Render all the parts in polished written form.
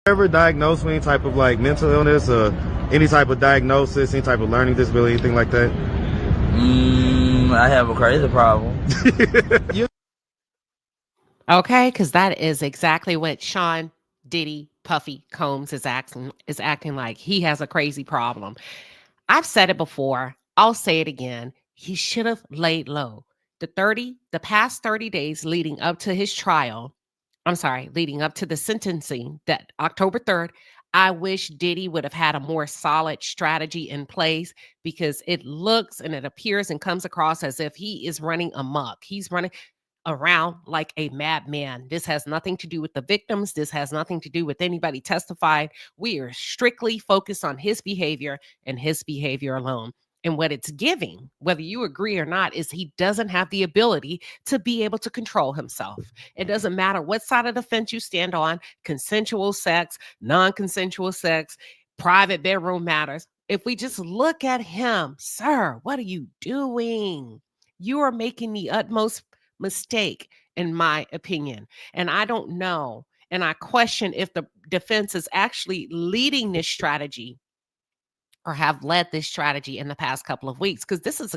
Ever diagnosed with any type of like mental illness or any type of diagnosis, any type of learning disability, anything like that? I have a crazy problem. Okay, because that is exactly what Sean Diddy Puffy Combs is acting like. He has a crazy problem. I've said it before. I'll say it again. He should have laid low. The past 30 days leading up to his trial, leading up to the sentencing that October 3rd, I wish Diddy would have had a more solid strategy in place, because it looks and it appears and comes across as if he is running amok. He's running around like a madman. This has nothing to do with the victims. This has nothing to do with anybody testified. We are strictly focused on his behavior and his behavior alone. And what it's giving, whether you agree or not, is he doesn't have the ability to be able to control himself. It doesn't matter what side of the fence you stand on, consensual sex, non-consensual sex, private bedroom matters. If we just look at him, sir, what are you doing? You are making the utmost mistake, in my opinion. And I don't know. And I question if the defense is actually leading this strategy or have led this strategy in the past couple of weeks, because this is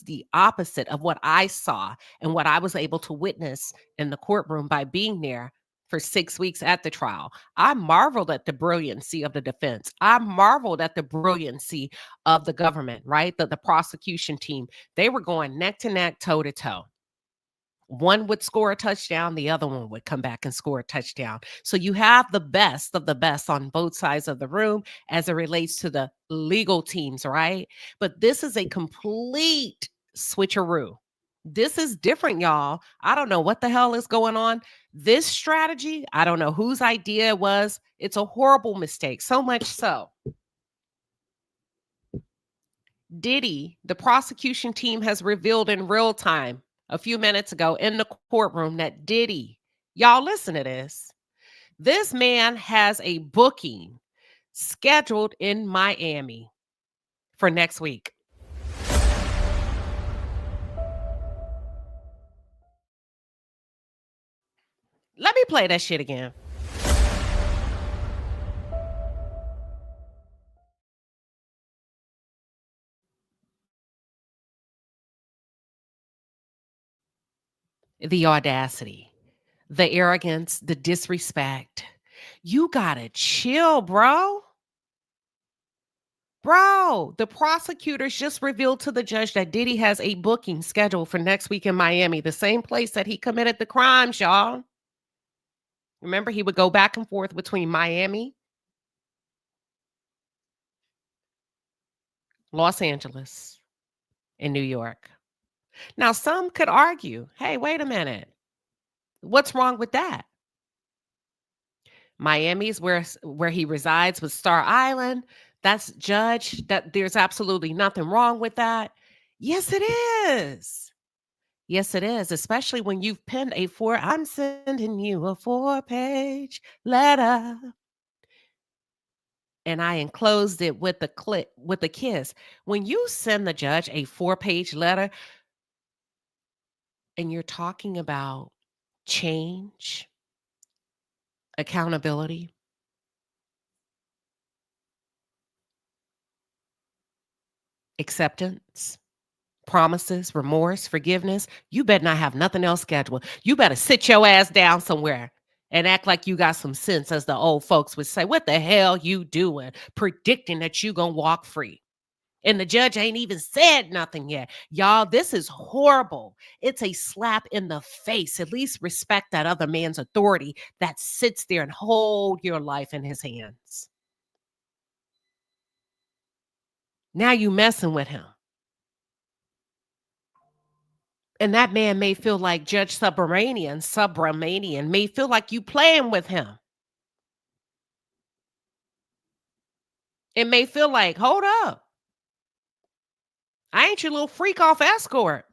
the opposite of what I saw and what I was able to witness in the courtroom by being there for 6 weeks at the trial. I marveled at the brilliancy of the defense. I marveled at the brilliancy of the government, right? The prosecution team. They were going neck to neck, toe to toe. One would score a touchdown, the other one would come back and score a touchdown. So you have the best of the best on both sides of the room as it relates to the legal teams, right? But this is a complete switcheroo. This is different, y'all. I don't know what the hell is going on. This strategy, I don't know whose idea it was. It's a horrible mistake. So much so, Diddy, the prosecution team has revealed in real time a few minutes ago in the courtroom that Diddy, y'all listen to this. This man has a booking scheduled in Miami for next week. Let me play that shit again. The audacity, the arrogance, the disrespect. You gotta chill, bro. Bro, the prosecutors just revealed to the judge that Diddy has a booking scheduled for next week in Miami, the same place that he committed the crimes, y'all. Remember, he would go back and forth between Miami, Los Angeles, and New York. Now, some could argue, hey, wait a minute. What's wrong with that? Miami's where he resides with Star Island. That's Judge. That there's absolutely nothing wrong with that. Yes, it is. Yes, it is. Especially when you've penned I'm sending you a 4-page letter. And I enclosed it with a kiss. When you send the judge a 4-page letter and you're talking about change, accountability, acceptance, promises, remorse, forgiveness, you better not have nothing else scheduled. You better sit your ass down somewhere and act like you got some sense, as the old folks would say. What the hell you doing predicting that you gonna walk free? And the judge ain't even said nothing yet. Y'all, this is horrible. It's a slap in the face. At least respect that other man's authority that sits there and hold your life in his hands. Now you messing with him. And that man may feel like Judge Subramanian may feel like you playing with him. It may feel like, hold up. I ain't your little freak off escort.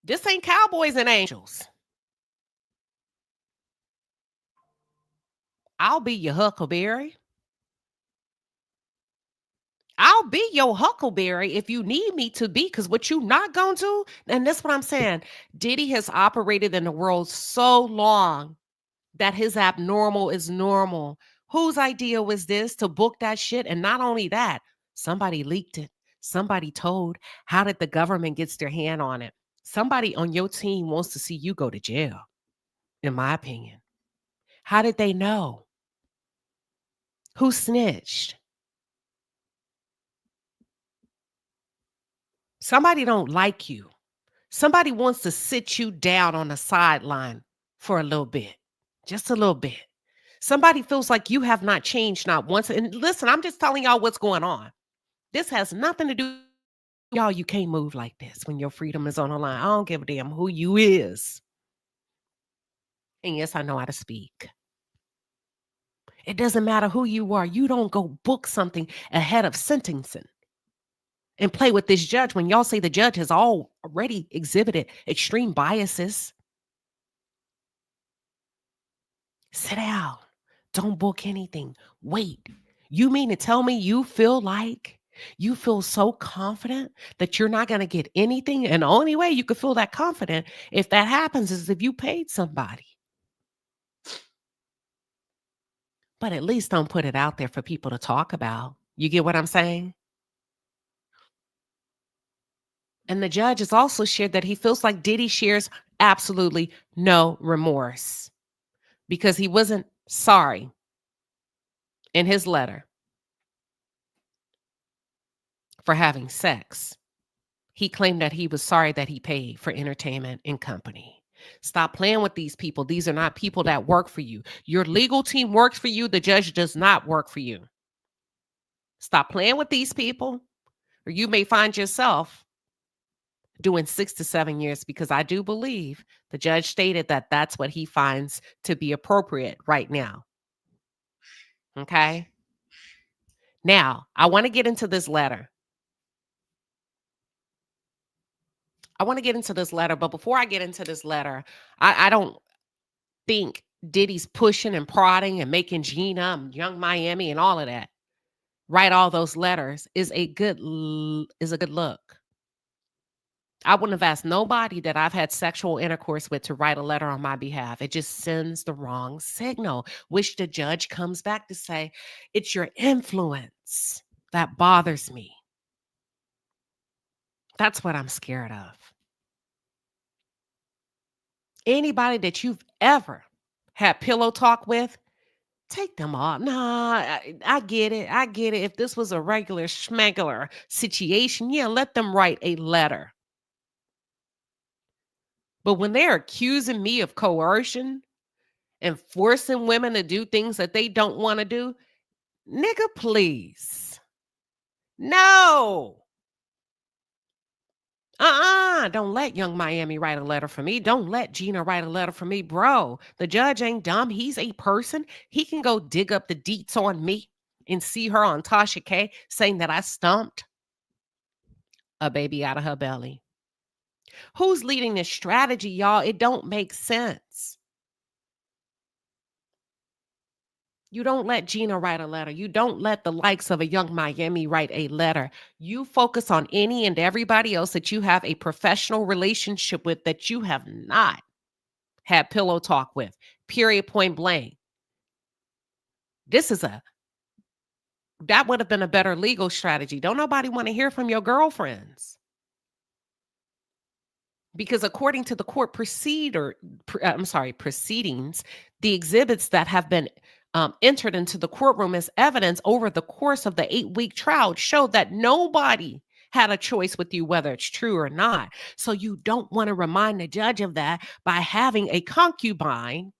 This ain't cowboys and angels. I'll be your huckleberry. I'll be your huckleberry if you need me to be, because what you not going to, and that's what I'm saying. Diddy has operated in the world so long that his abnormal is normal. Whose idea was this to book that shit? And not only that, somebody leaked it. Somebody told. How did the government get their hand on it? Somebody on your team wants to see you go to jail, in my opinion. How did they know? Who snitched? Somebody don't like you. Somebody wants to sit you down on the sideline for a little bit, just a little bit. Somebody feels like you have not changed not once. And listen, I'm just telling y'all what's going on. This has nothing to do, y'all. You can't move like this when your freedom is on the line. I don't give a damn who you is. And yes, I know how to speak. It doesn't matter who you are. You don't go book something ahead of sentencing and play with this judge when y'all say the judge has already exhibited extreme biases. Sit down. Don't book anything. Wait. You mean to tell me you feel so confident that you're not going to get anything? And the only way you could feel that confident if that happens is if you paid somebody. But at least don't put it out there for people to talk about. You get what I'm saying? And the judge has also shared that he feels like Diddy shares absolutely no remorse because he wasn't sorry in his letter for having sex. He claimed that he was sorry that he paid for entertainment and company. Stop playing with these people. These are not people that work for you. Your legal team works for you. The judge does not work for you. Stop playing with these people, or you may find yourself doing 6 to 7 years, because I do believe the judge stated that that's what he finds to be appropriate right now. Okay? Now, I want to get into this letter. But before I get into this letter, I don't think Diddy's pushing and prodding and making Gina and Young Miami and all of that write all those letters is a good look. I wouldn't have asked nobody that I've had sexual intercourse with to write a letter on my behalf. It just sends the wrong signal, which the judge comes back to say, it's your influence that bothers me. That's what I'm scared of. Anybody that you've ever had pillow talk with, take them off. Nah, I get it. I get it. If this was a regular schmegular situation, yeah, let them write a letter. But when they're accusing me of coercion and forcing women to do things that they don't want to do, nigga, please. No. Don't let Young Miami write a letter for me. Don't let Gina write a letter for me, bro. The judge ain't dumb. He's a person. He can go dig up the deets on me and see her on Tasha K saying that I stumped a baby out of her belly. Who's leading this strategy, y'all? It don't make sense. You don't let Gina write a letter. You don't let the likes of a Young Miami write a letter. You focus on any and everybody else that you have a professional relationship with that you have not had pillow talk with. Period, point blank. That would have been a better legal strategy. Don't nobody want to hear from your girlfriends. Because according to the court proceedings, the exhibits that have been entered into the courtroom as evidence over the course of the 8-week trial showed that nobody had a choice with you whether it's true or not. So you don't want to remind the judge of that by having a concubine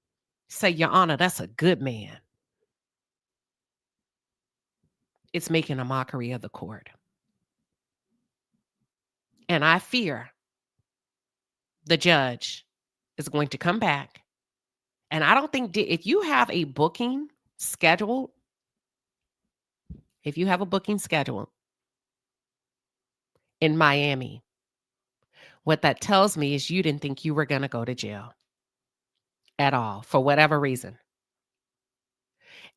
say, Your Honor, that's a good man. It's making a mockery of the court. And I fear the judge is going to come back. And I don't think if you have a booking scheduled, in Miami, what that tells me is you didn't think you were going to go to jail at all for whatever reason.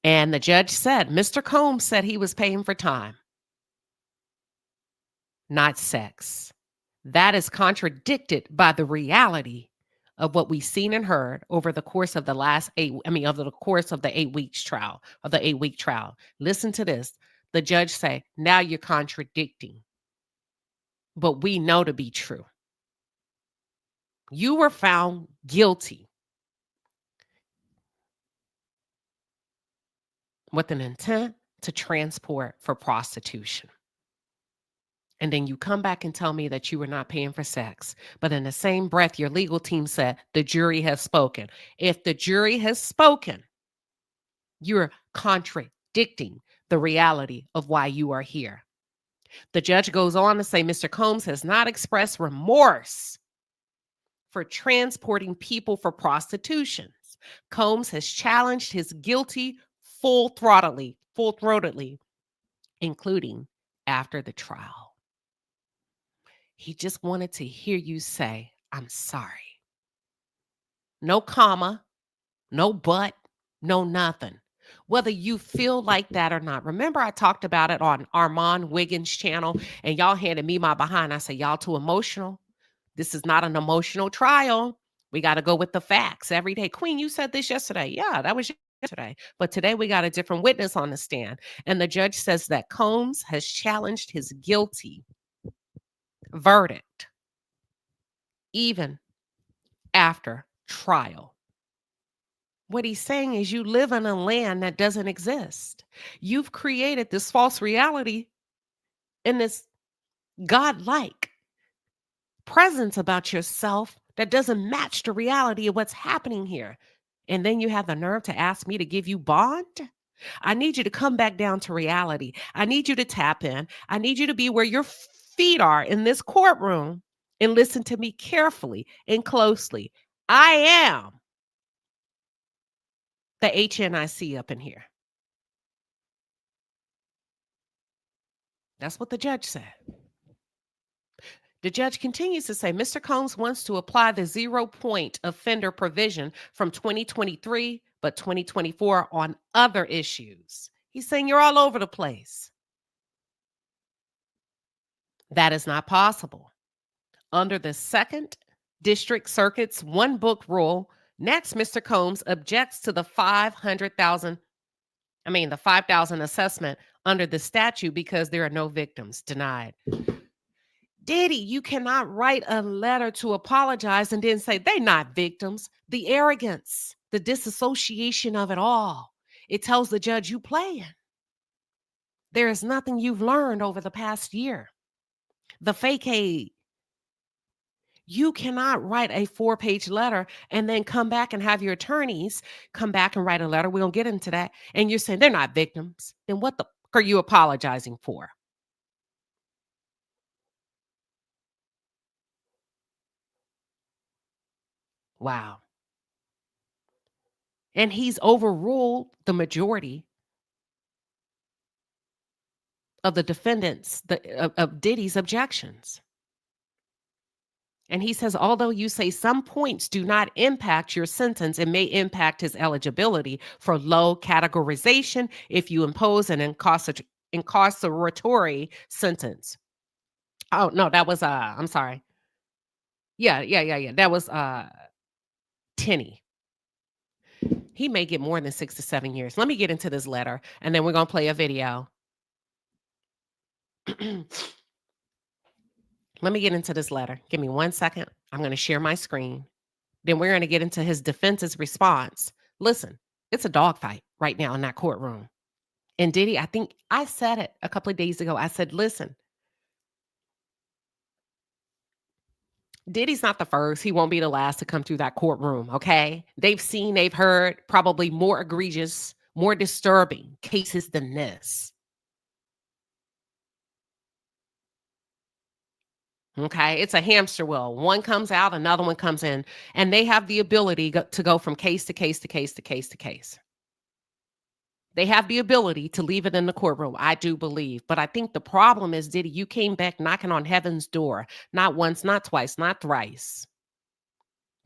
And the judge said, Mr. Combs said he was paying for time, not sex. That is contradicted by the reality of what we've seen and heard over the course of the last over the course of the 8 weeks trial, of the 8-week trial. Listen to this. The judge say, now you're contradicting, but we know to be true. You were found guilty with an intent to transport for prostitution. And then you come back and tell me that you were not paying for sex. But in the same breath, your legal team said the jury has spoken. If the jury has spoken, you're contradicting the reality of why you are here. The judge goes on to say Mr. Combs has not expressed remorse for transporting people for prostitution. Combs has challenged his guilty full-throatedly, including after the trial. He just wanted to hear you say, I'm sorry. No comma, no but, no nothing. Whether you feel like that or not. Remember, I talked about it on Armand Wiggins' channel, and y'all handed me my behind. I said, y'all too emotional. This is not an emotional trial. We got to go with the facts every day. Queen, you said this yesterday. Yeah, that was yesterday. But today we got a different witness on the stand. And the judge says that Combs has challenged his guilty verdict even after trial. What he's saying is you live in a land that doesn't exist. You've created this false reality and this godlike presence about yourself that doesn't match the reality of what's happening here. And then you have the nerve to ask me to give you bond? I need you to come back down to reality. I need you to tap in. I need you to be where your feet are in this courtroom and listen to me carefully and closely. I am the HNIC up in here. That's what the judge said. The judge continues to say Mr. Combs wants to apply the 0-point offender provision from 2023, but 2024 on other issues. He's saying you're all over the place. That is not possible. Under the 2nd District Circuit's one-book rule, next, Mr. Combs objects to the $5,000 assessment under the statute because there are no victims. Denied. Diddy, you cannot write a letter to apologize and then say they're not victims. The arrogance, the disassociation of it all. It tells the judge you playing. There is nothing you've learned over the past year. The fakeade. You cannot write a 4-page letter and then come back and have your attorneys come back and write a letter. We don't get into that. And you're saying they're not victims. Then what the fuck are you apologizing for? Wow. And he's overruled the majority of the defendants, of Diddy's objections. And he says, although you say some points do not impact your sentence, it may impact his eligibility for low categorization if you impose an incarceratory sentence. Oh, no, that was, I'm sorry. Yeah. That was Tenney. He may get more than 6 to 7 years. Let me get into this letter, and then we're going to play a video. Let me get into this letter. Give me 1 second. I'm going to share my screen. Then we're going to get into his defense's response. Listen, it's a dogfight right now in that courtroom. And Diddy, I think I said it a couple of days ago. I said, listen, Diddy's not the first. He won't be the last to come through that courtroom, okay? They've seen, they've heard probably more egregious, more disturbing cases than this. Okay, it's a hamster wheel. One comes out, another one comes in, and they have the ability to go from case to case to case to case to case. They have the ability to leave it in the courtroom, I do believe. But I think the problem is, Diddy, you came back knocking on heaven's door, not once, not twice, not thrice,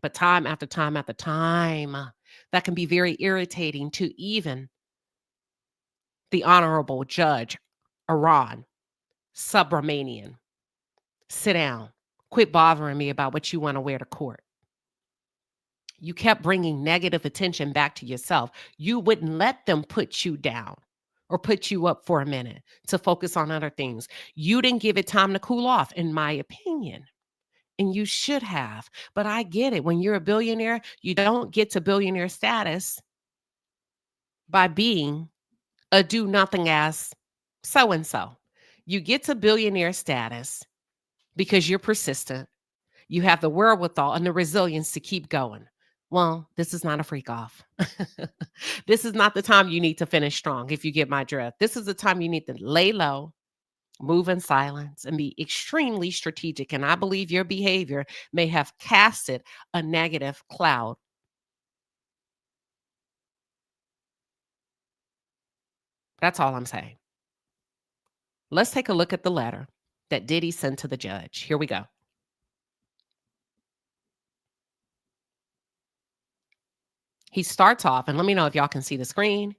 but time after time after time. That can be very irritating to even the Honorable Judge Arun Subramanian. Sit down. Quit bothering me about what you want to wear to court. You kept bringing negative attention back to yourself. You wouldn't let them put you down or put you up for a minute to focus on other things. You didn't give it time to cool off, in my opinion. And you should have. But I get it. When you're a billionaire, you don't get to billionaire status by being a do nothing ass so and so. You get to billionaire status because you're persistent. You have the wherewithal and the resilience to keep going. Well, this is not a freak off. This is not the time you need to finish strong, if you get my drift. This is the time you need to lay low, move in silence, and be extremely strategic. And I believe your behavior may have casted a negative cloud. That's all I'm saying. Let's take a look at the letter that Diddy sent to the judge. Here we go. He starts off, and let me know if y'all can see the screen.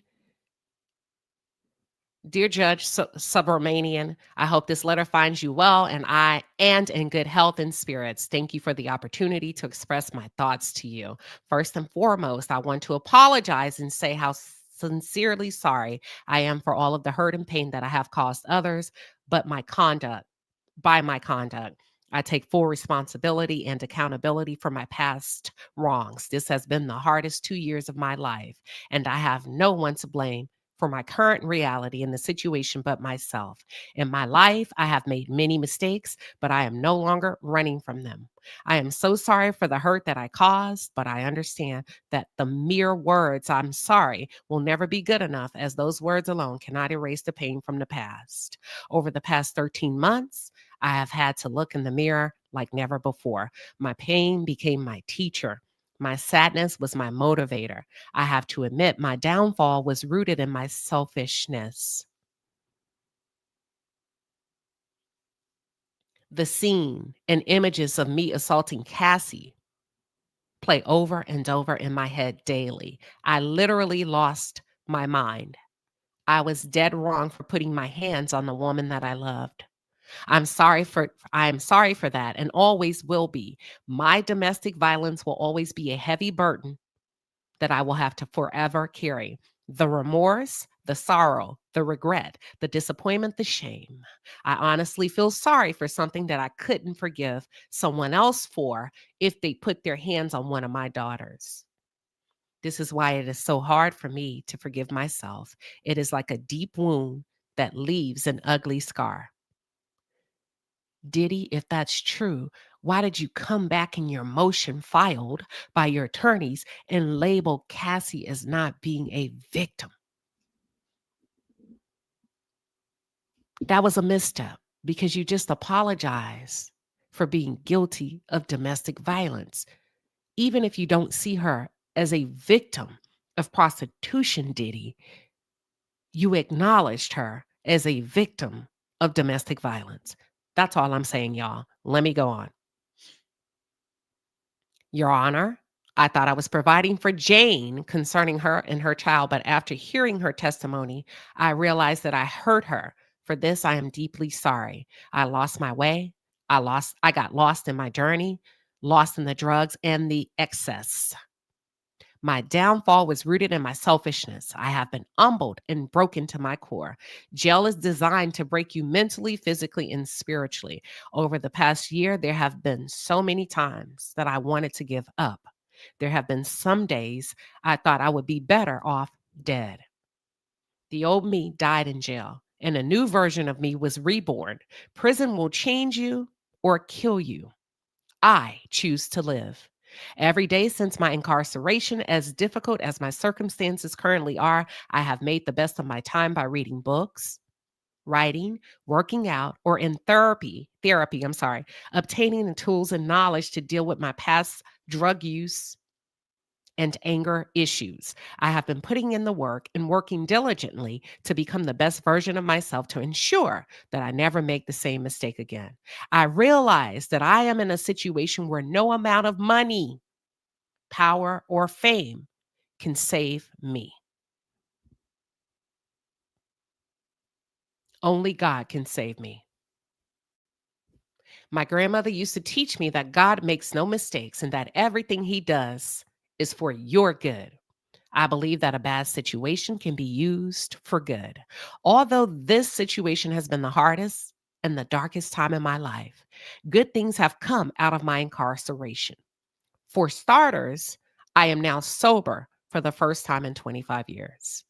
Dear Judge Subramanian, I hope this letter finds you well and in good health and spirits. Thank you for the opportunity to express my thoughts to you. First and foremost, I want to apologize and say how sincerely sorry I am for all of the hurt and pain that I have caused others, but by my conduct. I take full responsibility and accountability for my past wrongs. This has been the hardest 2 years of my life, and I have no one to blame for my current reality in the situation but myself. In my life, I have made many mistakes, but I am no longer running from them. I am so sorry for the hurt that I caused, but I understand that the mere words "I'm sorry" will never be good enough, as those words alone cannot erase the pain from the past. Over the past 13 months, I have had to look in the mirror like never before. My pain became my teacher. My sadness was my motivator. I have to admit, my downfall was rooted in my selfishness. The scene and images of me assaulting Cassie play over and over in my head daily. I literally lost my mind. I was dead wrong for putting my hands on the woman that I loved. I am sorry for that and always will be. My domestic violence will always be a heavy burden that I will have to forever carry. The remorse, the sorrow, the regret, the disappointment, the shame. I honestly feel sorry for something that I couldn't forgive someone else for if they put their hands on one of my daughters. This is why it is so hard for me to forgive myself. It is like a deep wound that leaves an ugly scar. Diddy, if that's true, why did you come back in your motion filed by your attorneys and label Cassie as not being a victim? That was a misstep because you just apologized for being guilty of domestic violence. Even if you don't see her as a victim of prostitution, Diddy, you acknowledged her as a victim of domestic violence. That's all I'm saying, y'all. Let me go on. Your Honor, I thought I was providing for Jane concerning her and her child, but after hearing her testimony, I realized that I hurt her. For this, I am deeply sorry. I lost my way. I got lost in my journey, lost in the drugs and the excess. My downfall was rooted in my selfishness. I have been humbled and broken to my core. Jail is designed to break you mentally, physically, and spiritually. Over the past year, there have been so many times that I wanted to give up. There have been some days I thought I would be better off dead. The old me died in jail, and a new version of me was reborn. Prison will change you or kill you. I choose to live. Every day since my incarceration, as difficult as my circumstances currently are, I have made the best of my time by reading books, writing, working out, or in obtaining the tools and knowledge to deal with my past drug use and anger issues. I have been putting in the work and working diligently to become the best version of myself to ensure that I never make the same mistake again. I realize that I am in a situation where no amount of money, power, or fame can save me. Only God can save me. My grandmother used to teach me that God makes no mistakes and that everything he does is for your good. I believe that a bad situation can be used for good. Although this situation has been the hardest and the darkest time in my life, good things have come out of my incarceration. For starters, I am now sober for the first time in 25 years.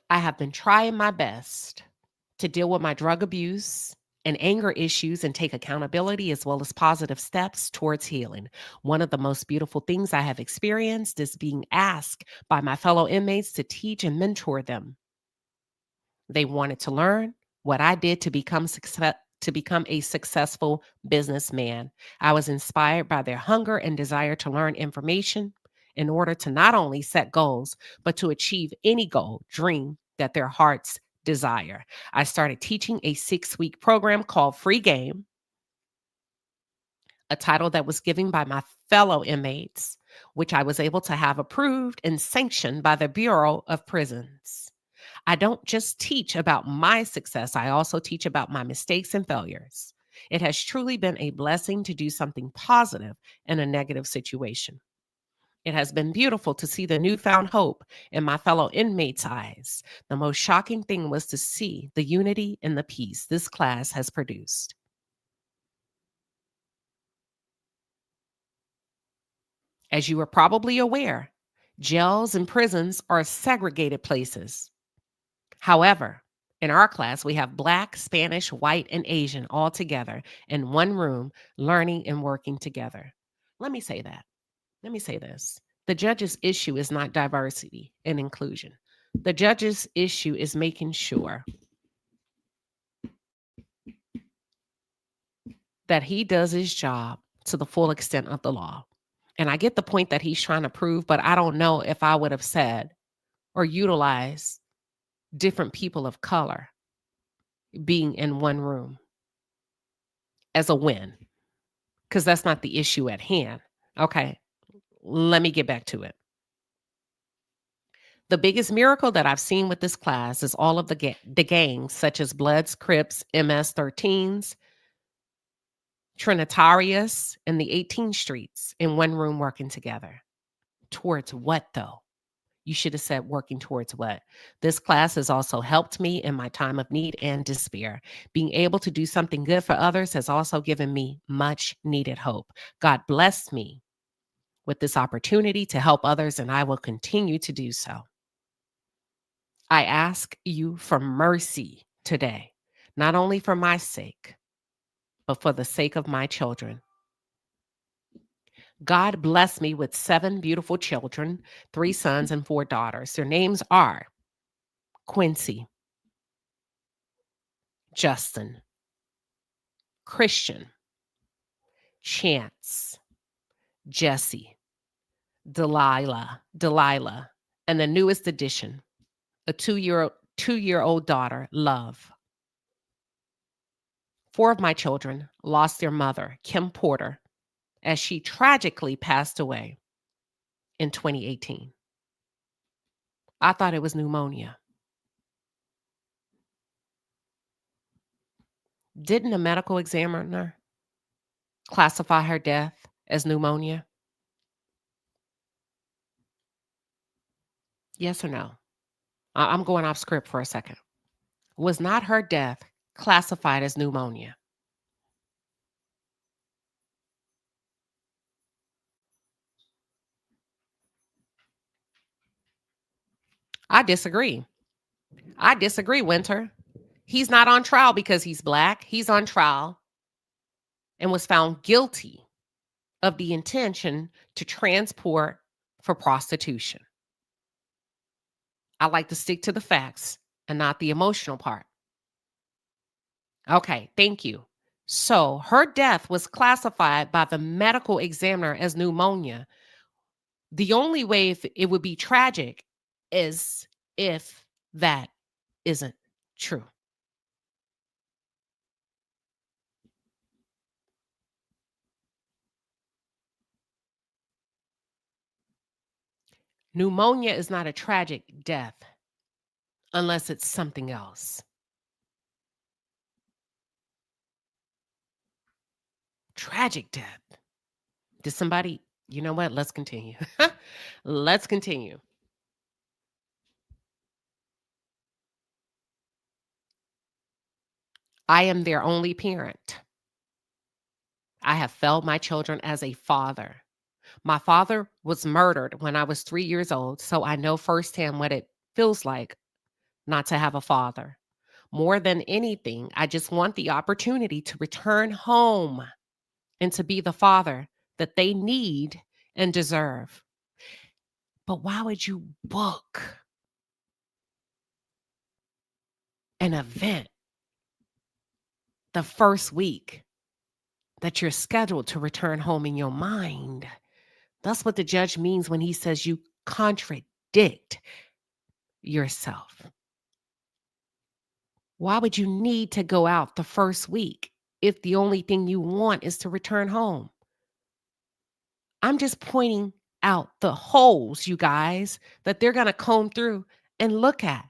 I have been trying my best to deal with my drug abuse and anger issues and take accountability as well as positive steps towards healing. One of the most beautiful things I have experienced is being asked by my fellow inmates to teach and mentor them. They wanted to learn what I did to become a successful businessman. I was inspired by their hunger and desire to learn information in order to not only set goals, but to achieve any goal, dream that their hearts desire. I started teaching a 6-week program called Free Game, a title that was given by my fellow inmates, which I was able to have approved and sanctioned by the Bureau of Prisons. I don't just teach about my success, I also teach about my mistakes and failures. It has truly been a blessing to do something positive in a negative situation. It has been beautiful to see the newfound hope in my fellow inmates' eyes. The most shocking thing was to see the unity and the peace this class has produced. As you are probably aware, jails and prisons are segregated places. However, in our class, we have Black, Spanish, white, and Asian all together in one room, learning and working together. Let me say that. Let me say this. The judge's issue is not diversity and inclusion. The judge's issue is making sure that he does his job to the full extent of the law. And I get the point that he's trying to prove, but I don't know if I would have said or utilized different people of color being in one room as a win, because that's not the issue at hand. Okay, let me get back to it. The biggest miracle that I've seen with this class is all of the gangs, such as Bloods, Crips, MS-13s, Trinitarius, and the 18th Streets in one room working together. Towards what, though? You should have said working towards what? This class has also helped me in my time of need and despair. Being able to do something good for others has also given me much needed hope. God blessed me with this opportunity to help others, and I will continue to do so. I ask you for mercy today, not only for my sake, but for the sake of my children. God blessed me with 7 beautiful children, 3 sons and 4 daughters. Their names are Quincy, Justin, Christian, Chance, Jesse, Delilah, and the newest addition, a 2-year-old daughter, Love. 4 of my children lost their mother, Kim Porter, as she tragically passed away in 2018. I thought it was pneumonia. Didn't a medical examiner classify her death as pneumonia? Yes or no? I'm going off script for a second. Was not her death classified as pneumonia? I disagree. I disagree, Winter. He's not on trial because he's Black. He's on trial and was found guilty of the intention to transport for prostitution. I like to stick to the facts and not the emotional part. Okay, thank you. So her death was classified by the medical examiner as pneumonia. The only way it would be tragic is if that isn't true. Pneumonia is not a tragic death unless it's something else. Tragic death. Did somebody, you know what? Let's continue. Let's continue. I am their only parent. I have failed my children as a father. My father was murdered when I was 3 years old, so I know firsthand what it feels like not to have a father. More than anything, I just want the opportunity to return home and to be the father that they need and deserve. But why would you book an event the first week that you're scheduled to return home in your mind? That's what the judge means when he says you contradict yourself. Why would you need to go out the first week if the only thing you want is to return home? I'm just pointing out the holes, you guys, that they're going to comb through and look at.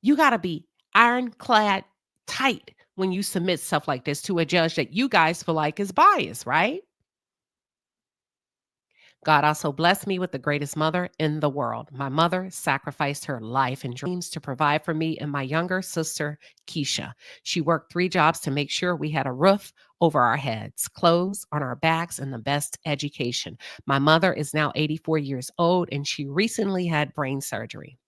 You got to be ironclad tight when you submit stuff like this to a judge that you guys feel like is biased, right? God also blessed me with the greatest mother in the world. My mother sacrificed her life and dreams to provide for me and my younger sister, Keisha. She worked 3 jobs to make sure we had a roof over our heads, clothes on our backs, and the best education. My mother is now 84 years old, and she recently had brain surgery.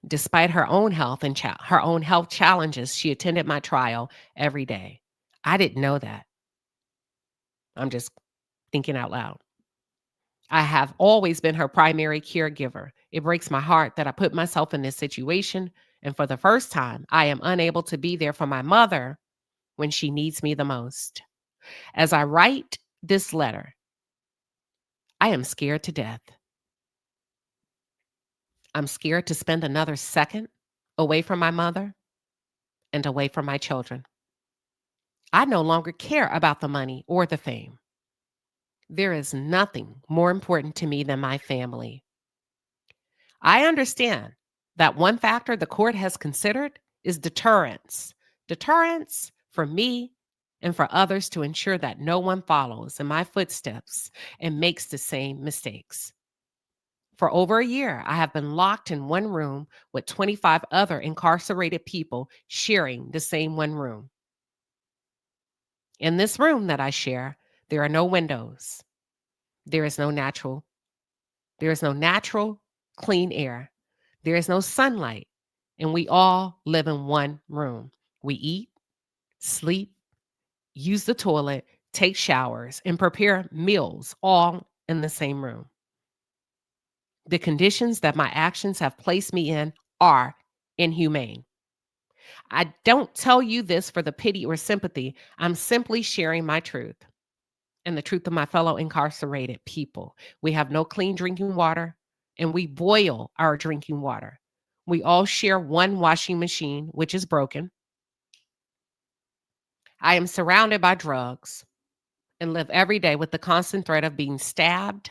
Despite her own health and her own health challenges, she attended my trial every day. I didn't know that. I'm just thinking out loud. I have always been her primary caregiver. It breaks my heart that I put myself in this situation, and for the first time, I am unable to be there for my mother when she needs me the most. As I write this letter, I am scared to death. I'm scared to spend another second away from my mother and away from my children. I no longer care about the money or the fame. There is nothing more important to me than my family. I understand that one factor the court has considered is deterrence. Deterrence for me and for others to ensure that no one follows in my footsteps and makes the same mistakes. For over a year, I have been locked in one room with 25 other incarcerated people sharing the same one room. In this room that I share, there are no windows. There is no natural clean air. There is no sunlight, and we all live in one room. We eat, sleep, use the toilet, take showers, and prepare meals all in the same room. The conditions that my actions have placed me in are inhumane. I don't tell you this for the pity or sympathy. I'm simply sharing my truth and the truth of my fellow incarcerated people. We have no clean drinking water, and we boil our drinking water. We all share one washing machine, which is broken. I am surrounded by drugs and live every day with the constant threat of being stabbed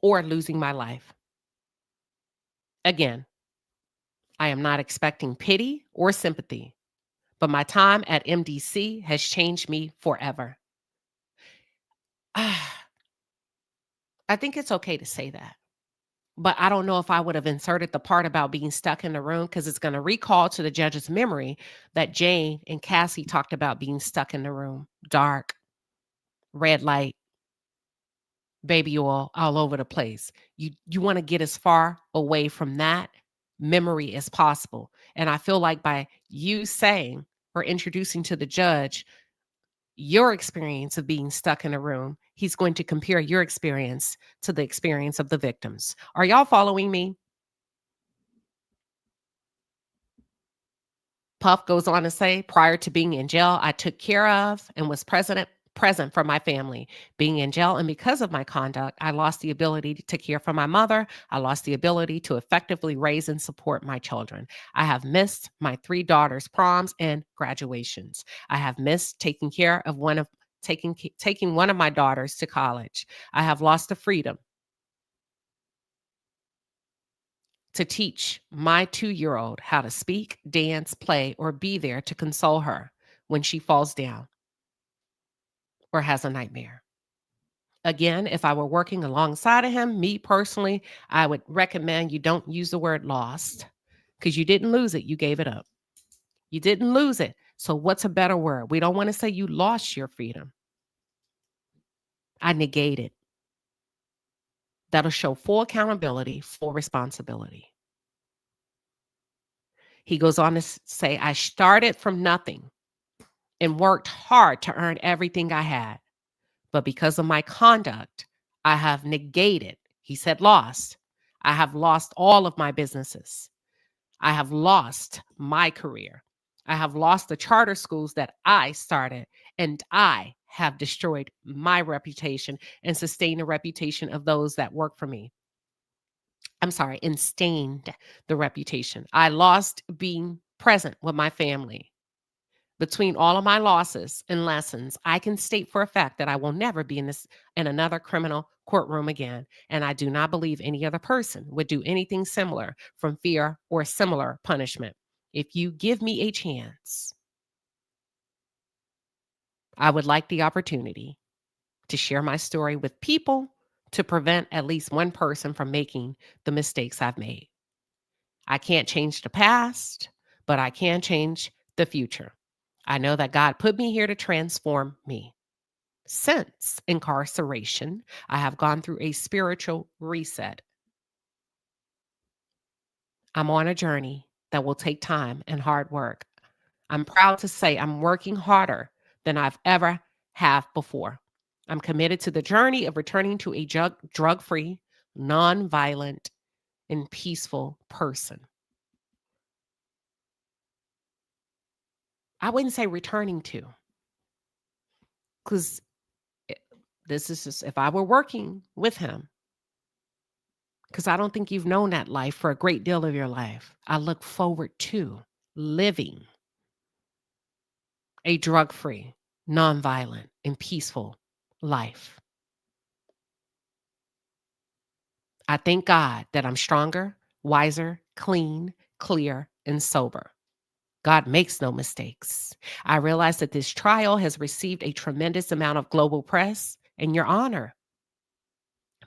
or losing my life. Again, I am not expecting pity or sympathy, but my time at MDC has changed me forever. I think it's okay to say that. But I don't know if I would have inserted the part about being stuck in the room because it's going to recall to the judge's memory that Jane and Cassie talked about being stuck in the room. Dark, red light, baby oil all over the place. You want to get as far away from that memory as possible. And I feel like by you saying or introducing to the judge your experience of being stuck in a room, he's going to compare your experience to the experience of the victims. Are y'all following me? Puff goes on to say, prior to being in jail, I took care of and was present for my family. Being in jail and because of my conduct, I lost the ability to care for my mother. I lost the ability to effectively raise and support my children. I have missed my 3 daughters' proms and graduations. I have missed taking care of taking one of my daughters to college. I have lost the freedom to teach my 2-year-old how to speak, dance, play, or be there to console her when she falls down or has a nightmare. Again, if I were working alongside of him, me personally, I would recommend you don't use the word lost because you didn't lose it. You gave it up. You didn't lose it. So what's a better word? We don't want to say you lost your freedom. I negate it. That'll show full accountability, full responsibility. He goes on to say, I started from nothing and worked hard to earn everything I had. But because of my conduct, I have negated, he said lost. I have lost all of my businesses. I have lost my career. I have lost the charter schools that I started, and I have destroyed my reputation and sustained the reputation of those that work for me. I'm sorry, and stained the reputation. I lost being present with my family. Between all of my losses and lessons, I can state for a fact that I will never be in another criminal courtroom again. And I do not believe any other person would do anything similar from fear or similar punishment. If you give me a chance, I would like the opportunity to share my story with people to prevent at least one person from making the mistakes I've made. I can't change the past, but I can change the future. I know that God put me here to transform me. Since incarceration, I have gone through a spiritual reset. I'm on a journey that will take time and hard work. I'm proud to say I'm working harder than I've ever have before. I'm committed to the journey of returning to a drug-free, non-violent, and peaceful person. I wouldn't say returning to, because this is just if I were working with him, because I don't think you've known that life for a great deal of your life. I look forward to living a drug-free, nonviolent, and peaceful life. I thank God that I'm stronger, wiser, clean, clear, and sober. God makes no mistakes. I realize that this trial has received a tremendous amount of global press, and your honor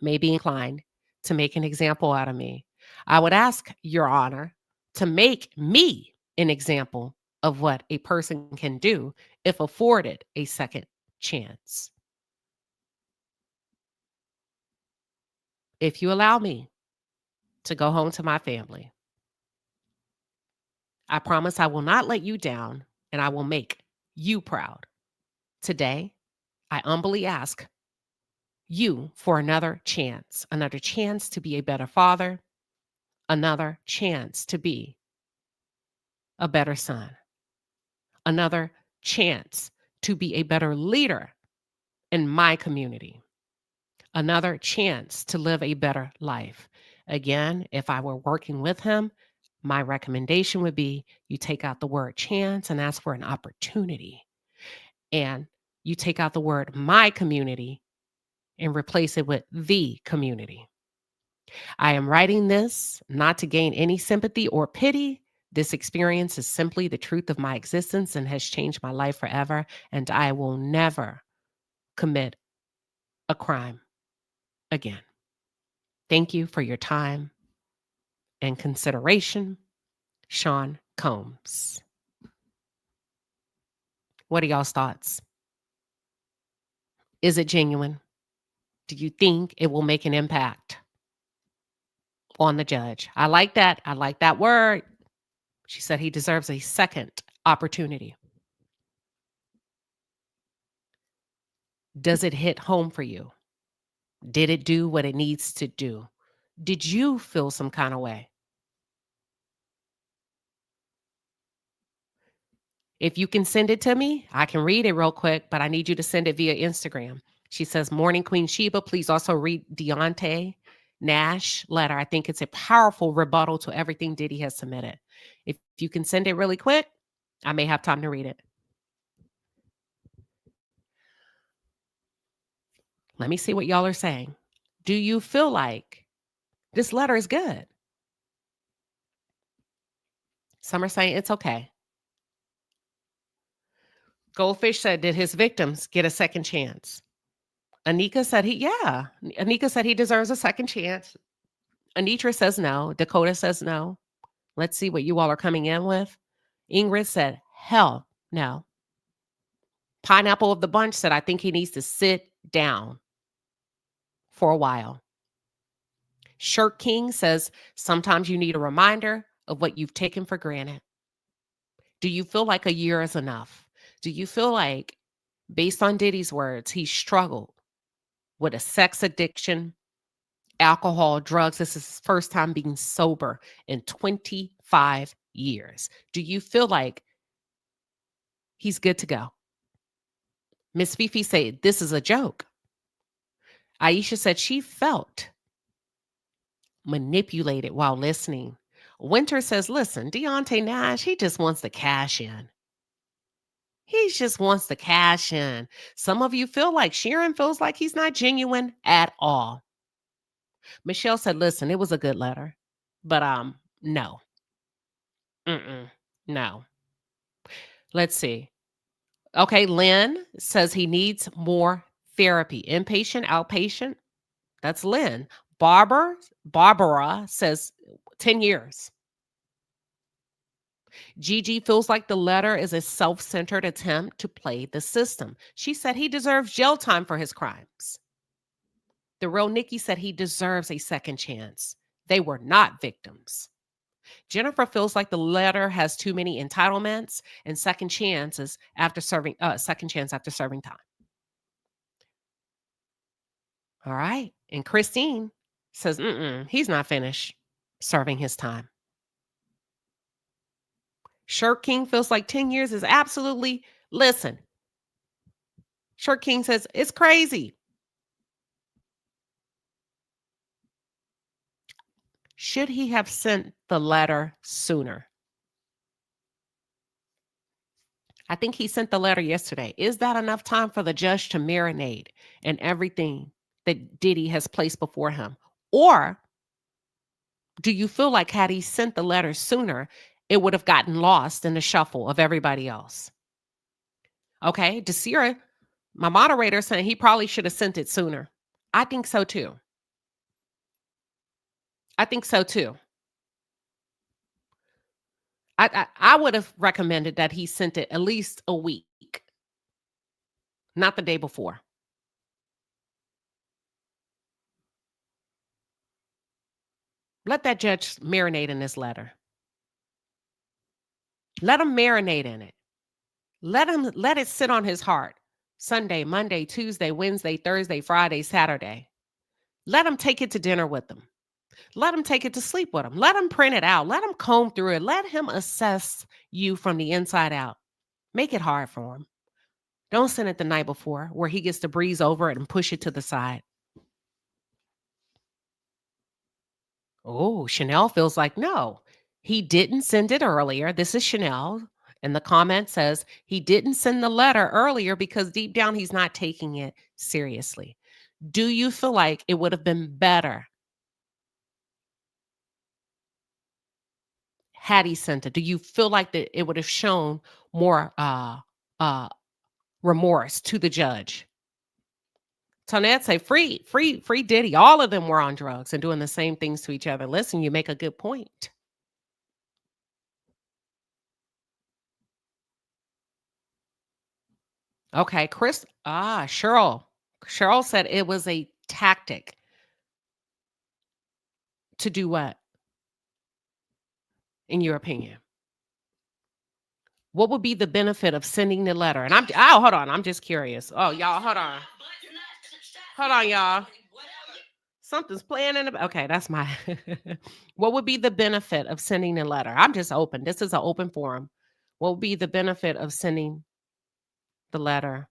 may be inclined to make an example out of me. I would ask your honor to make me an example of what a person can do if afforded a second chance. If you allow me to go home to my family, I promise I will not let you down and I will make you proud. Today, I humbly ask you for another chance to be a better father, another chance to be a better son, another chance to be a better leader in my community, another chance to live a better life. Again, if I were working with him, my recommendation would be you take out the word chance and ask for an opportunity. And you take out the word my community and replace it with the community. I am writing this not to gain any sympathy or pity. This experience is simply the truth of my existence and has changed my life forever. And I will never commit a crime again. Thank you for your time and consideration. Sean Combs. What are y'all's thoughts? Is it genuine? Do you think it will make an impact on the judge? I like that. I like that word. She said he deserves a second opportunity. Does it hit home for you? Did it do what it needs to do? Did you feel some kind of way? If you can send it to me, I can read it real quick, but I need you to send it via Instagram. She says, Morning Queen Sheba, please also read Deontay Nash letter. I think it's a powerful rebuttal to everything Diddy has submitted. If you can send it really quick, I may have time to read it. Let me see what y'all are saying. Do you feel like this letter is good? Some are saying it's okay. Goldfish said, did his victims get a second chance? Anika said Anika said he deserves a second chance. Anitra says no. Dakota says no. Let's see what you all are coming in with. Ingrid said, hell no. Pineapple of the bunch said, I think he needs to sit down for a while. Shirk King says, sometimes you need a reminder of what you've taken for granted. Do you feel like a year is enough? Do you feel like, based on Diddy's words, he struggled with a sex addiction, alcohol, drugs? This is his first time being sober in 25 years. Do you feel like he's good to go? Miss Fifi said, this is a joke. Aisha said she felt manipulated while listening. Winter says, listen, Deontay Nash, he just wants to cash in. He just wants to cash in. Some of you feel like Sharon feels like he's not genuine at all. Michelle said, listen, it was a good letter, but no. No. Let's see. Okay, Lynn says he needs more therapy. Inpatient, outpatient. That's Lynn. Barbara says 10 years. Gigi feels like the letter is a self-centered attempt to play the system. She said he deserves jail time for his crimes. The real Nikki said he deserves a second chance. They were not victims. Jennifer feels like the letter has too many entitlements and second chance after serving time. All right. And Christine says, he's not finished serving his time. Shirk King feels like 10 years is absolutely, listen. Shirk King says, it's crazy. Should he have sent the letter sooner? I think he sent the letter yesterday. Is that enough time for the judge to marinate in everything that Diddy has placed before him? Or do you feel like had he sent the letter sooner, it would have gotten lost in the shuffle of everybody else? Okay, Desira, my moderator, saying he probably should have sent it sooner. I think so too. I would have recommended that he sent it at least a week, not the day before. Let that judge marinate in this letter. Let him marinate in it. Let it sit on his heart. Sunday, Monday, Tuesday, Wednesday, Thursday, Friday, Saturday. Let him take it to dinner with them. Let him take it to sleep with him. Let him print it out. Let him comb through it. Let him assess you from the inside out. Make it hard for him. Don't send it the night before where he gets to breeze over it and push it to the side. Oh, Chanel feels like, no, he didn't send it earlier. This is Chanel. And the comment says he didn't send the letter earlier because deep down he's not taking it seriously. Do you feel like it would have been better had he sent it? Do you feel like that it would have shown more remorse to the judge? Tonette say, free Diddy. All of them were on drugs and doing the same things to each other. Listen, you make a good point. Okay, Cheryl. Cheryl said it was a tactic to do what, in your opinion? What would be the benefit of sending the letter? And hold on. I'm just curious. Oh, y'all, hold on. Hold on, y'all. Something's playing in the, okay, that's my, what would be the benefit of sending the letter? I'm just open. This is an open forum. What would be the benefit of sending the letter?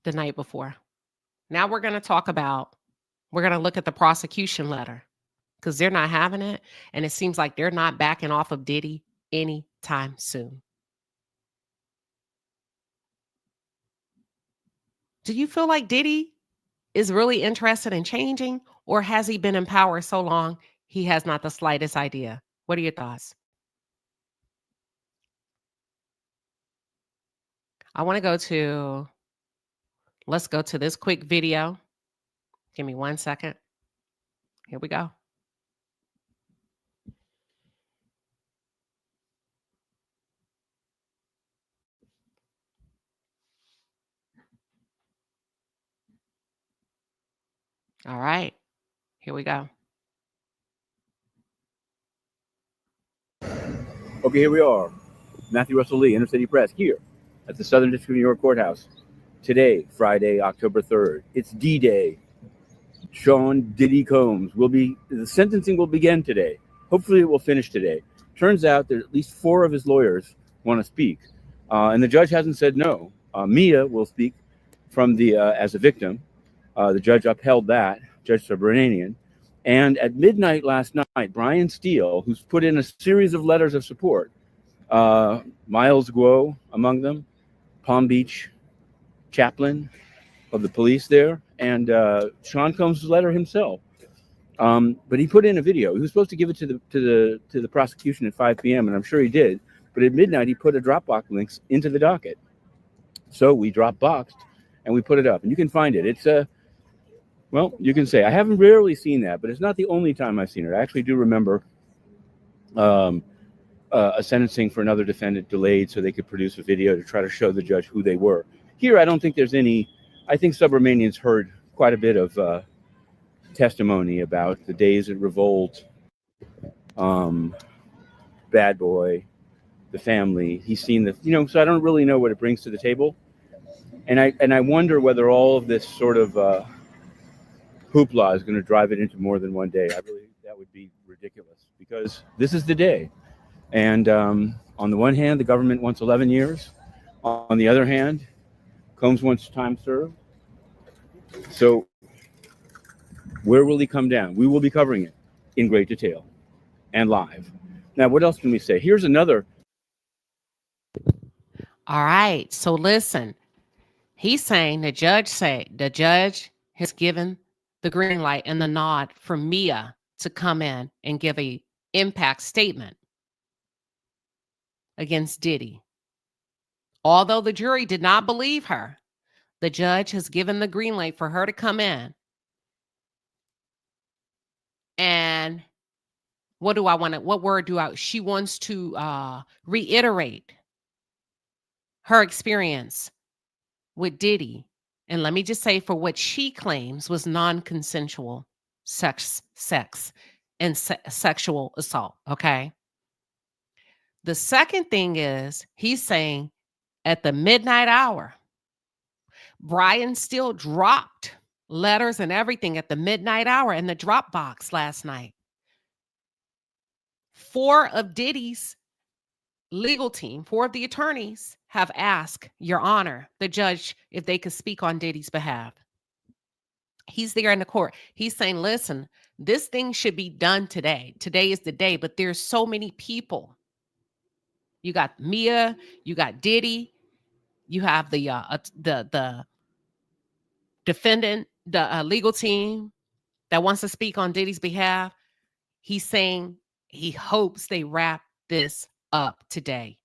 The night before. Now we're going to look at the prosecution letter because they're not having it. And it seems like they're not backing off of Diddy anytime soon. Do you feel like Diddy is really interested in changing, or has he been in power so long He has not the slightest idea. What are your thoughts? I want to let's go to this quick video. Give me 1 second. Here we go. All right. Here we go. Okay, here we are. Matthew Russell Lee, Inner City Press, here at the Southern District of New York Courthouse. Today, Friday, October 3rd. It's D-Day. Sean Diddy Combs the sentencing will begin today. Hopefully it will finish today. Turns out that at least 4 of his lawyers want to speak. And the judge hasn't said no. Mia will speak from as a victim. The judge upheld that, Judge Subramanian. And at midnight last night, Brian Steele, who's put in a series of letters of support, Miles Guo among them, Palm Beach chaplain of the police there, and Sean Combs' letter himself. But he put in a video. He was supposed to give it to the prosecution at 5 p.m., and I'm sure he did. But at midnight, he put a Dropbox links into the docket. So we Dropboxed and we put it up, and you can find it. It's well, you can say I haven't rarely seen that, but it's not the only time I've seen it. I actually do remember a sentencing for another defendant delayed so they could produce a video to try to show the judge who they were. Here, I don't think there's any. I think Subramanian's heard quite a bit of testimony about the days at Revolt, Bad Boy, the family. He's seen so I don't really know what it brings to the table. And I wonder whether all of this sort of hoopla is going to drive it into more than one day. That would be ridiculous, because this is the day. And on the one hand, the government wants 11 years. On the other hand, Combs wants time served. So where will he come down? We will be covering it in great detail and live. Now, what else can we say? Here's another. All right. So listen, he's saying the judge has given the green light and the nod for Mia to come in and give a impact statement against Diddy. Although the jury did not believe her, the judge has given the green light for her to come in. And she wants to reiterate her experience with Diddy. And let me just say, for what she claims was non-consensual sex and sexual assault. Okay. The second thing is, he's saying at the midnight hour, Brian Steele dropped letters and everything at the midnight hour in the Dropbox last night. 4 of Diddy's legal team, 4 of the attorneys, have asked, Your Honor, the judge, if they could speak on Diddy's behalf. He's there in the court. He's saying, listen, this thing should be done today. Today is the day, but there's so many people. You got Mia, you got Diddy, you have the defendant, the legal team that wants to speak on Diddy's behalf. He's saying he hopes they wrap this up today.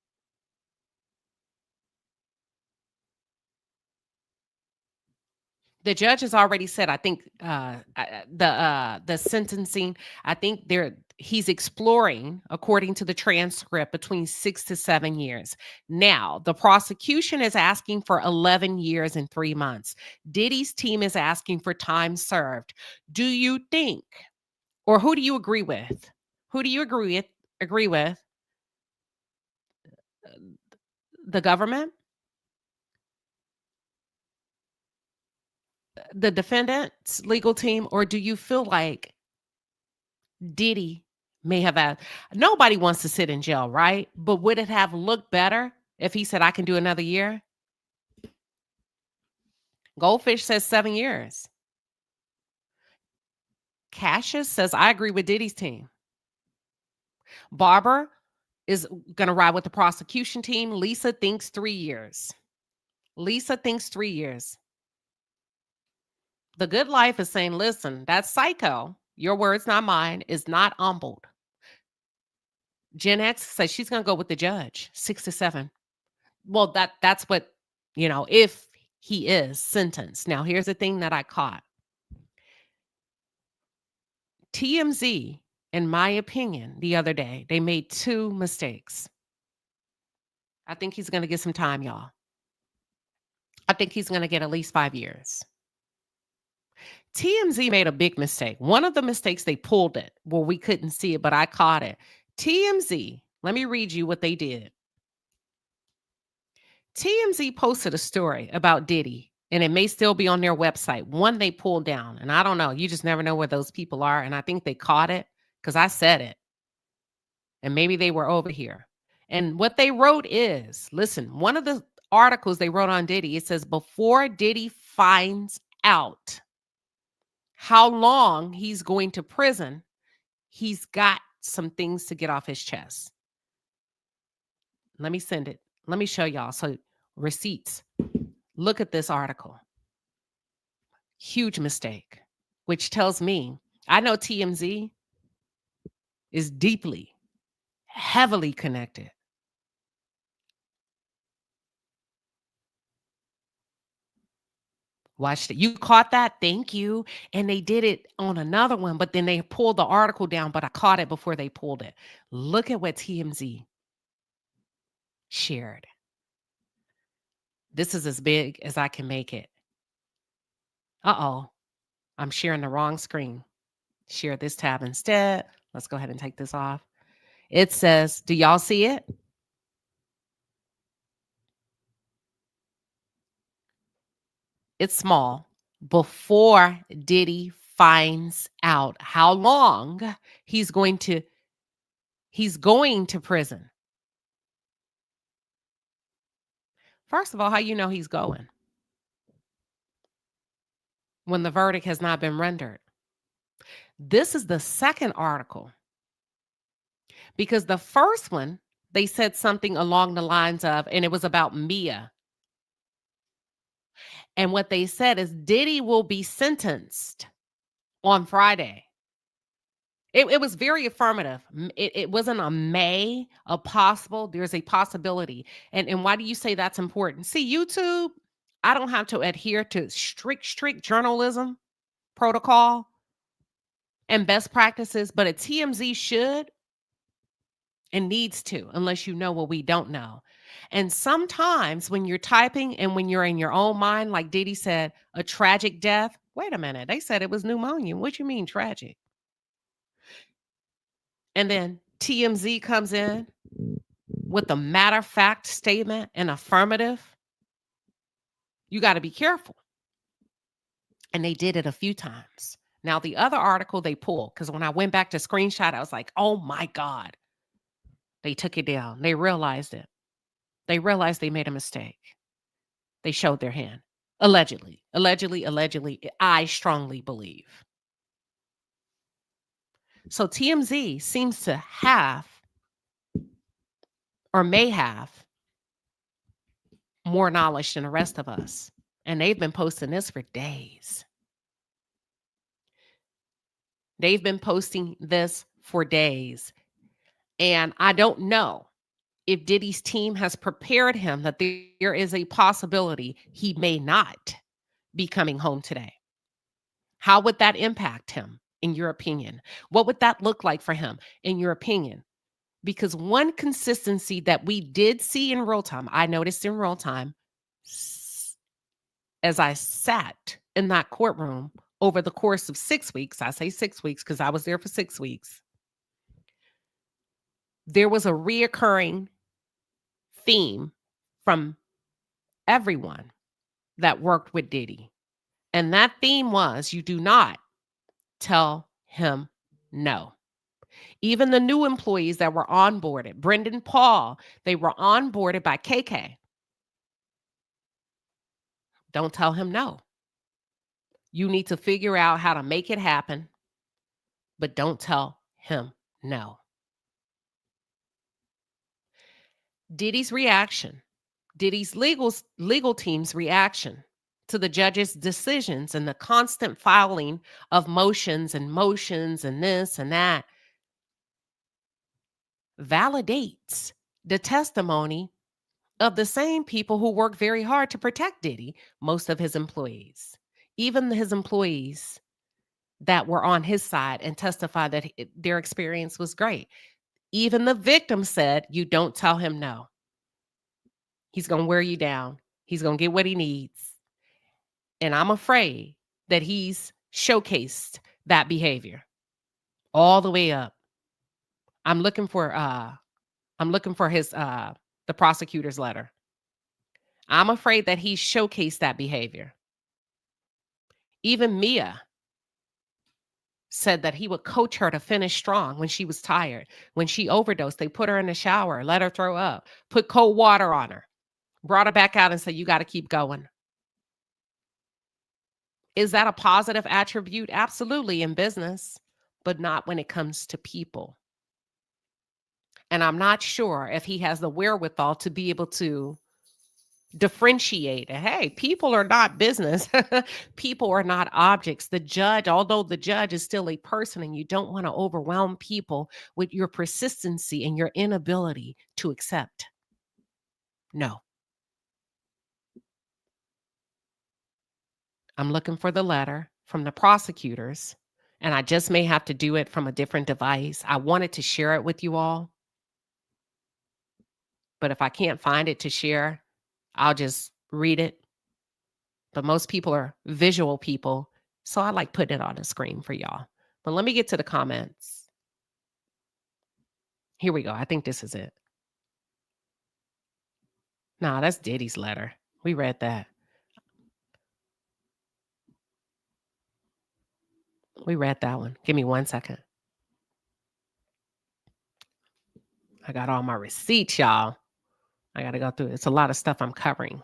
The judge has already said, I think the sentencing, I think he's exploring, according to the transcript, between 6 to 7 years. Now, the prosecution is asking for 11 years and 3 months. Diddy's team is asking for time served. Do you think, or who do you agree with? Who do you agree with? The government? The defendant's legal team? Or do you feel like Diddy may have asked? Nobody wants to sit in jail, right? But would it have looked better if he said, I can do another year? Goldfish says 7 years. Cassius says, I agree with Diddy's team. Barbara is going to ride with the prosecution team. Lisa thinks 3 years. Lisa thinks 3 years. The Good Life is saying, listen, that's psycho. your words, not mine, is not humbled. Gen X says she's going to go with the judge, 6 to 7. Well, that's what, if he is sentenced. Now, here's the thing that I caught. TMZ, in my opinion, the other day, they made 2 mistakes. I think he's going to get some time, y'all. I think he's going to get at least 5 years. TMZ made a big mistake. One of the mistakes, they pulled it. Well, we couldn't see it, but I caught it. TMZ, let me read you what they did. TMZ posted a story about Diddy, and it may still be on their website. One they pulled down, and I don't know. You just never know where those people are, and I think they caught it because I said it. And maybe they were over here. And what they wrote is, listen, one of the articles they wrote on Diddy, it says, before Diddy finds out how long he's going to prison, he's got some things to get off his chest. Let me send it. Let me show y'all. So receipts. Look at this article. Huge mistake, which tells me, I know TMZ is deeply, heavily connected. Watch it. You caught that? Thank you. And they did it on another one, but then they pulled the article down, but I caught it before they pulled it. Look at what TMZ shared. This is as big as I can make it. Uh-oh. I'm sharing the wrong screen. Share this tab instead. Let's go ahead and take this off. It says, do y'all see it? It's small. Before Diddy finds out how long he's going to prison. First of all, how you know he's going? When the verdict has not been rendered. This is the second article. Because the first one, they said something along the lines of, and it was about Mia. And what they said is Diddy will be sentenced on Friday. It was very affirmative. It wasn't a may, a possible. There's a possibility. And why do you say that's important? See, YouTube, I don't have to adhere to strict journalism protocol and best practices, but a TMZ should and needs to, unless you know what we don't know. And sometimes when you're typing and when you're in your own mind, like Diddy said, a tragic death. Wait a minute. They said it was pneumonia. What you mean tragic? And then TMZ comes in with a matter of fact statement and affirmative. You got to be careful. And they did it a few times. Now, the other article they pulled, because when I went back to screenshot, I was like, oh my God. They took it down. They realized it. They realized they made a mistake. They showed their hand. Allegedly, I strongly believe. So TMZ seems to have, or may have, more knowledge than the rest of us. And they've been posting this for days. They've been posting this for days. And I don't know if Diddy's team has prepared him that there is a possibility he may not be coming home today. How would that impact him, in your opinion? What would that look like for him, in your opinion? Because one consistency that we did see in real time, I noticed in real time, as I sat in that courtroom over the course of 6 weeks, I say 6 weeks because I was there for 6 weeks, there was a reoccurring theme from everyone that worked with Diddy. And that theme was, you do not tell him no. Even the new employees that were onboarded, Brendan Paul, they were onboarded by KK. Don't tell him no. You need to figure out how to make it happen, but don't tell him no. Diddy's reaction, Diddy's legal team's reaction to the judge's decisions and the constant filing of motions and this and that validates the testimony of the same people who work very hard to protect Diddy, most of his employees, even his employees that were on his side and testified that their experience was great. Even the victim said, you don't tell him no. He's going to wear you down. He's going to get what he needs. And I'm afraid that he's showcased that behavior all the way up. I'm looking for his the prosecutor's letter. I'm afraid that he showcased that behavior. Even Mia said that he would coach her to finish strong when she was tired. When she overdosed, they put her in the shower, let her throw up, put cold water on her, brought her back out and said, you got to keep going. Is that a positive attribute? Absolutely, in business, but not when it comes to people. And I'm not sure if he has the wherewithal to be able to differentiate. Hey, people are not business. People are not objects. The judge, although the judge is still a person, and you don't want to overwhelm people with your persistency and your inability to accept. No. I'm looking for the letter from the prosecutors, and I just may have to do it from a different device. I wanted to share it with you all, but if I can't find it to share, I'll just read it. But most people are visual people, so I like putting it on the screen for y'all. But let me get to the comments. Here we go. I think this is it. Nah, that's Diddy's letter. We read that. We read that one. Give me 1 second. I got all my receipts, y'all. I got to go through it. It's a lot of stuff I'm covering.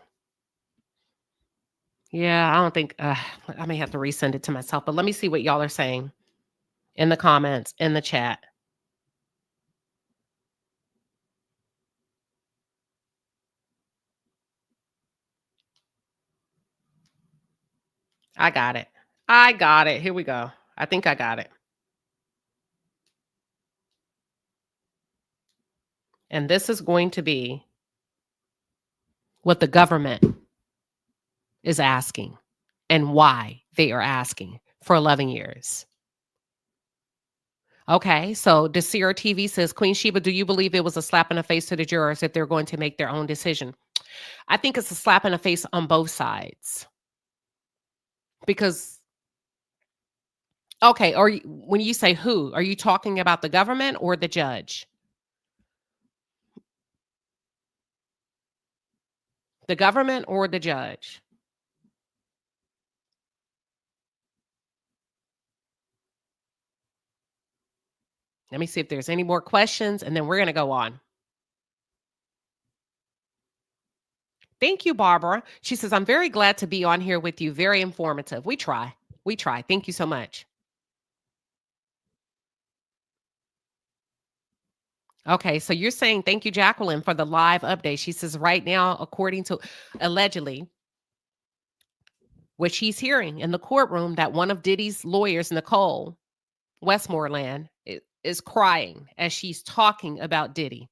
Yeah, I don't think I may have to resend it to myself, but let me see what y'all are saying in the comments, in the chat. I got it. I got it. Here we go. I think I got it. And this is going to be what the government is asking and why they are asking for 11 years. Okay, so Desir TV says, Queen Sheba, do you believe it was a slap in the face to the jurors if they're going to make their own decision? I think it's a slap in the face on both sides. Because, okay, or when you say who, are you talking about the government or the judge? The government or the judge? Let me see if there's any more questions, and then we're going to go on. Thank you, Barbara. She says, I'm very glad to be on here with you. Very informative. We try. We try. Thank you so much. Okay, so you're saying thank you, Jacqueline, for the live update. She says right now, according to allegedly what she's hearing in the courtroom, that one of Diddy's lawyers, Nicole Westmoreland, is crying as she's talking about Diddy.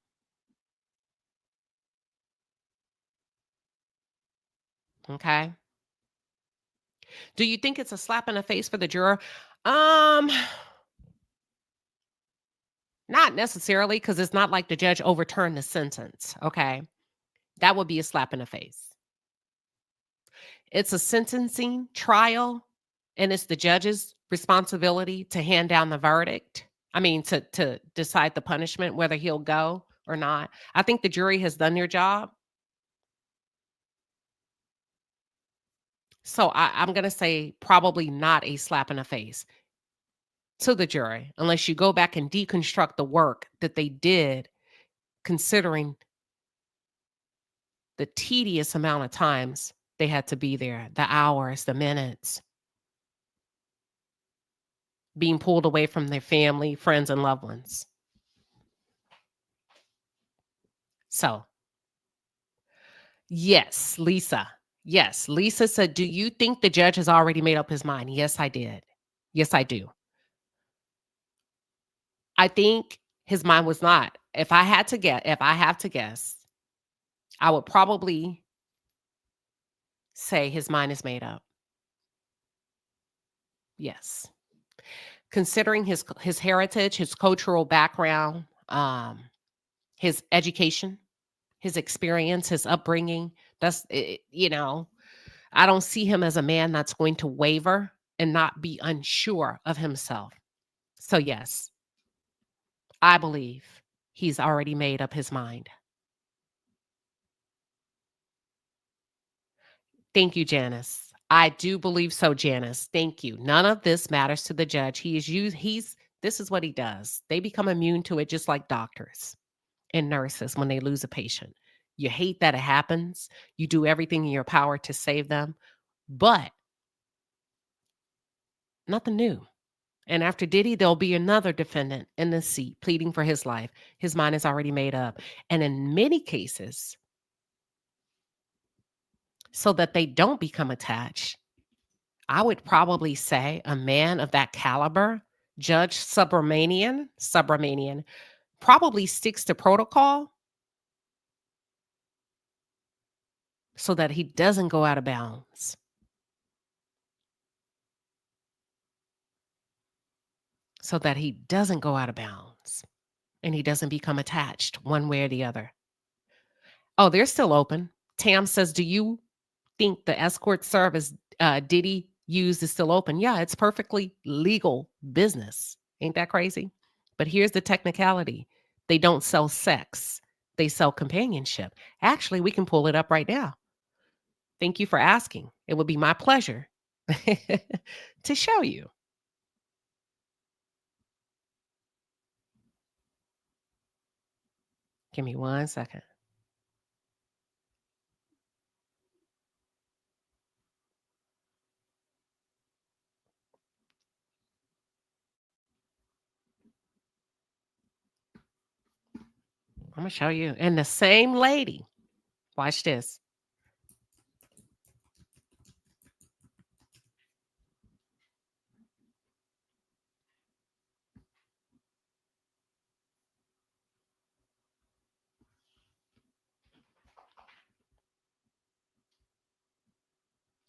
Okay. Do you think it's a slap in the face for the juror? Not necessarily, because it's not like the judge overturned the sentence. Okay. That would be a slap in the face. It's a sentencing trial, and it's the judge's responsibility to hand down the verdict. I mean, to decide the punishment, whether he'll go or not. I think the jury has done their job. So I'm going to say probably not a slap in the face to the jury, unless you go back and deconstruct the work that they did, considering the tedious amount of times they had to be there, the hours, the minutes, being pulled away from their family, friends, and loved ones. So, yes, Lisa, Yes, Lisa said, do you think the judge has already made up his mind? Yes, I did. Yes, I do. I think his mind was not. If I have to guess, I would probably say his mind is made up. Yes. Considering his heritage, his cultural background, his education, his experience, his upbringing, I don't see him as a man that's going to waver and not be unsure of himself. So yes, I believe he's already made up his mind. Thank you, Janice. I do believe so, Janice. Thank you. None of this matters to the judge. This is what he does. They become immune to it just like doctors and nurses when they lose a patient. You hate that it happens. You do everything in your power to save them, but nothing new. And after Diddy, there'll be another defendant in the seat pleading for his life. His mind is already made up. And in many cases, so that they don't become attached, I would probably say a man of that caliber, Judge Subramanian, probably sticks to protocol so that he doesn't go out of bounds. So that he doesn't go out of bounds and he doesn't become attached one way or the other. Oh, they're still open. Tam says, do you think the escort service Diddy used is still open? Yeah, it's perfectly legal business. Ain't that crazy? But here's the technicality. They don't sell sex. They sell companionship. Actually, we can pull it up right now. Thank you for asking. It would be my pleasure to show you. Give me 1 second. I'm going to show you. And the same lady. Watch this.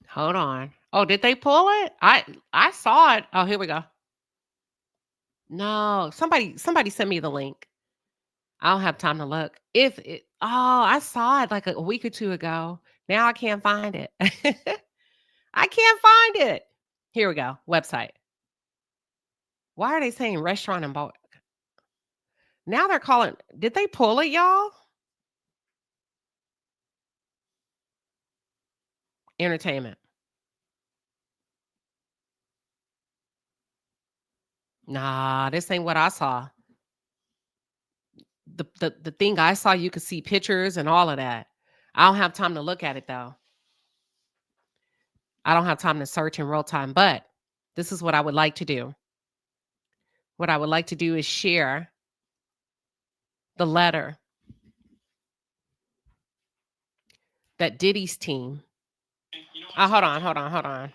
Hold on. Oh, did they pull it? I saw it. Oh, here we go. No, somebody sent me the link. I don't have time to look. I saw it like a week or two ago. Now I can't find it. I can't find it. Here we go. Website. Why are they saying restaurant and bar? Now they're calling. Did they pull it, y'all? Entertainment. Nah, this ain't what I saw. The thing I saw, you could see pictures and all of that. I don't have time to look at it though. I don't have time to search in real time, but this is what I would like to do. What I would like to do is share the letter that Diddy's team. Hold on.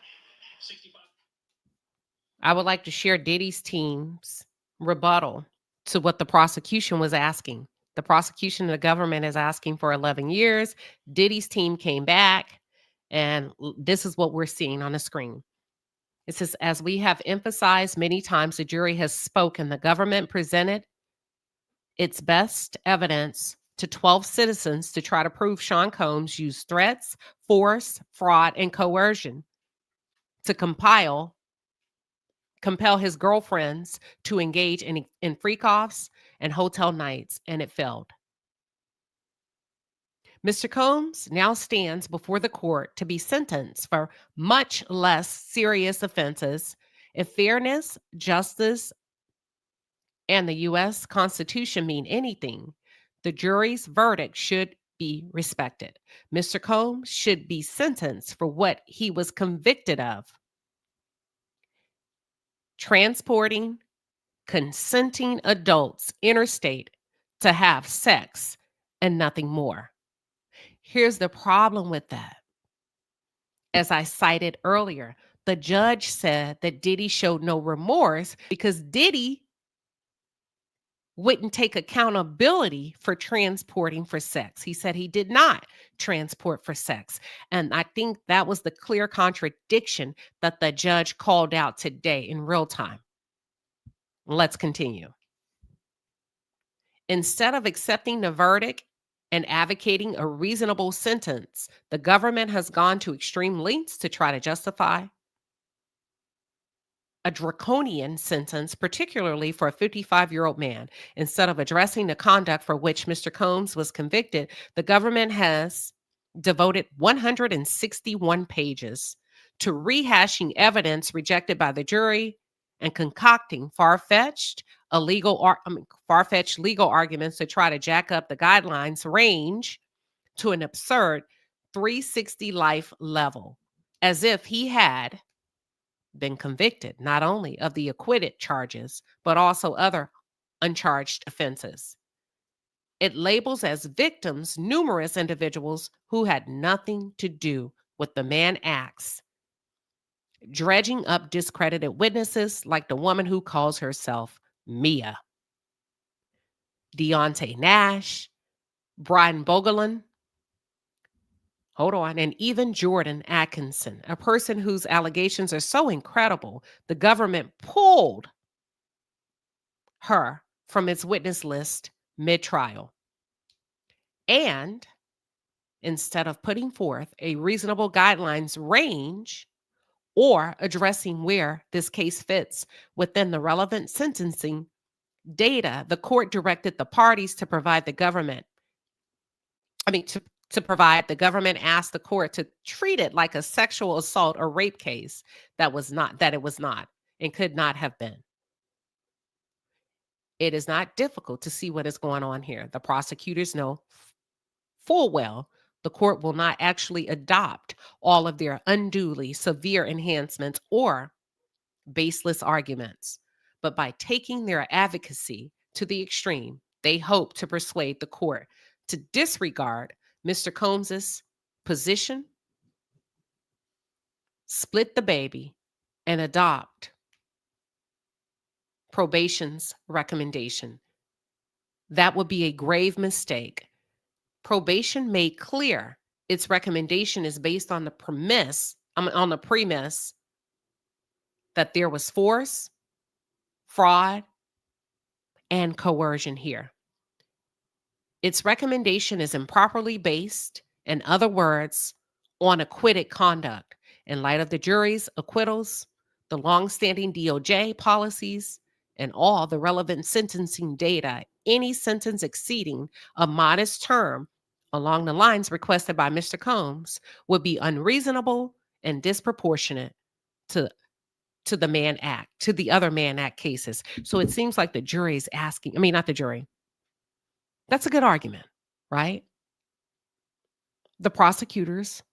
I would like to share Diddy's team's rebuttal to what the prosecution was asking. The prosecution, the government is asking for 11 years. Diddy's team came back, and this is what we're seeing on the screen. It says, as we have emphasized many times, the jury has spoken. The government presented its best evidence to 12 citizens to try to prove Sean Combs used threats, force, fraud, and coercion to compel his girlfriends to engage in freak-offs and hotel nights, and it failed. Mr. Combs now stands before the court to be sentenced for much less serious offenses. If fairness, justice, and the U.S. Constitution mean anything, the jury's verdict should be respected. Mr. Combs should be sentenced for what he was convicted of: transporting consenting adults interstate to have sex and nothing more. Here's the problem with that. As I cited earlier, the judge said that Diddy showed no remorse because Diddy wouldn't take accountability for transporting for sex. He said he did not transport for sex. And I think that was the clear contradiction that the judge called out today in real time. Let's continue. Instead of accepting the verdict and advocating a reasonable sentence, the government has gone to extreme lengths to try to justify a draconian sentence, particularly for a 55-year-old man. Instead of addressing the conduct for which Mr. Combs was convicted, the government has devoted 161 pages to rehashing evidence rejected by the jury and concocting far-fetched legal arguments to try to jack up the guidelines range to an absurd 360 life level, as if he had been convicted not only of the acquitted charges, but also other uncharged offenses. It labels as victims numerous individuals who had nothing to do with the Mann acts, dredging up discredited witnesses like the woman who calls herself Mia, Deontay Nash, Brian Bogelin, and even Jordan Atkinson, a person whose allegations are so incredible, the government pulled her from its witness list mid-trial. And instead of putting forth a reasonable guidelines range or addressing where this case fits within the relevant sentencing data, the court directed the parties to provide the government, to provide, the government asked the court to treat it like a sexual assault or rape case that it was not and could not have been. It is not difficult to see what is going on here. The prosecutors know full well the court will not actually adopt all of their unduly severe enhancements or baseless arguments. But by taking their advocacy to the extreme, they hope to persuade the court to disregard Mr. Combs's position, split the baby, and adopt probation's recommendation. That would be a grave mistake. Probation made clear its recommendation is based on the premise that there was force, fraud, and coercion here. Its recommendation is improperly based, in other words, on acquitted conduct. In light of the jury's acquittals, the longstanding DOJ policies, and all the relevant sentencing data, any sentence exceeding a modest term along the lines requested by Mr. Combs would be unreasonable and disproportionate to the Mann Act, to the other Mann Act cases. So it seems like the jury is asking, not the jury. That's a good argument, right? The prosecutors,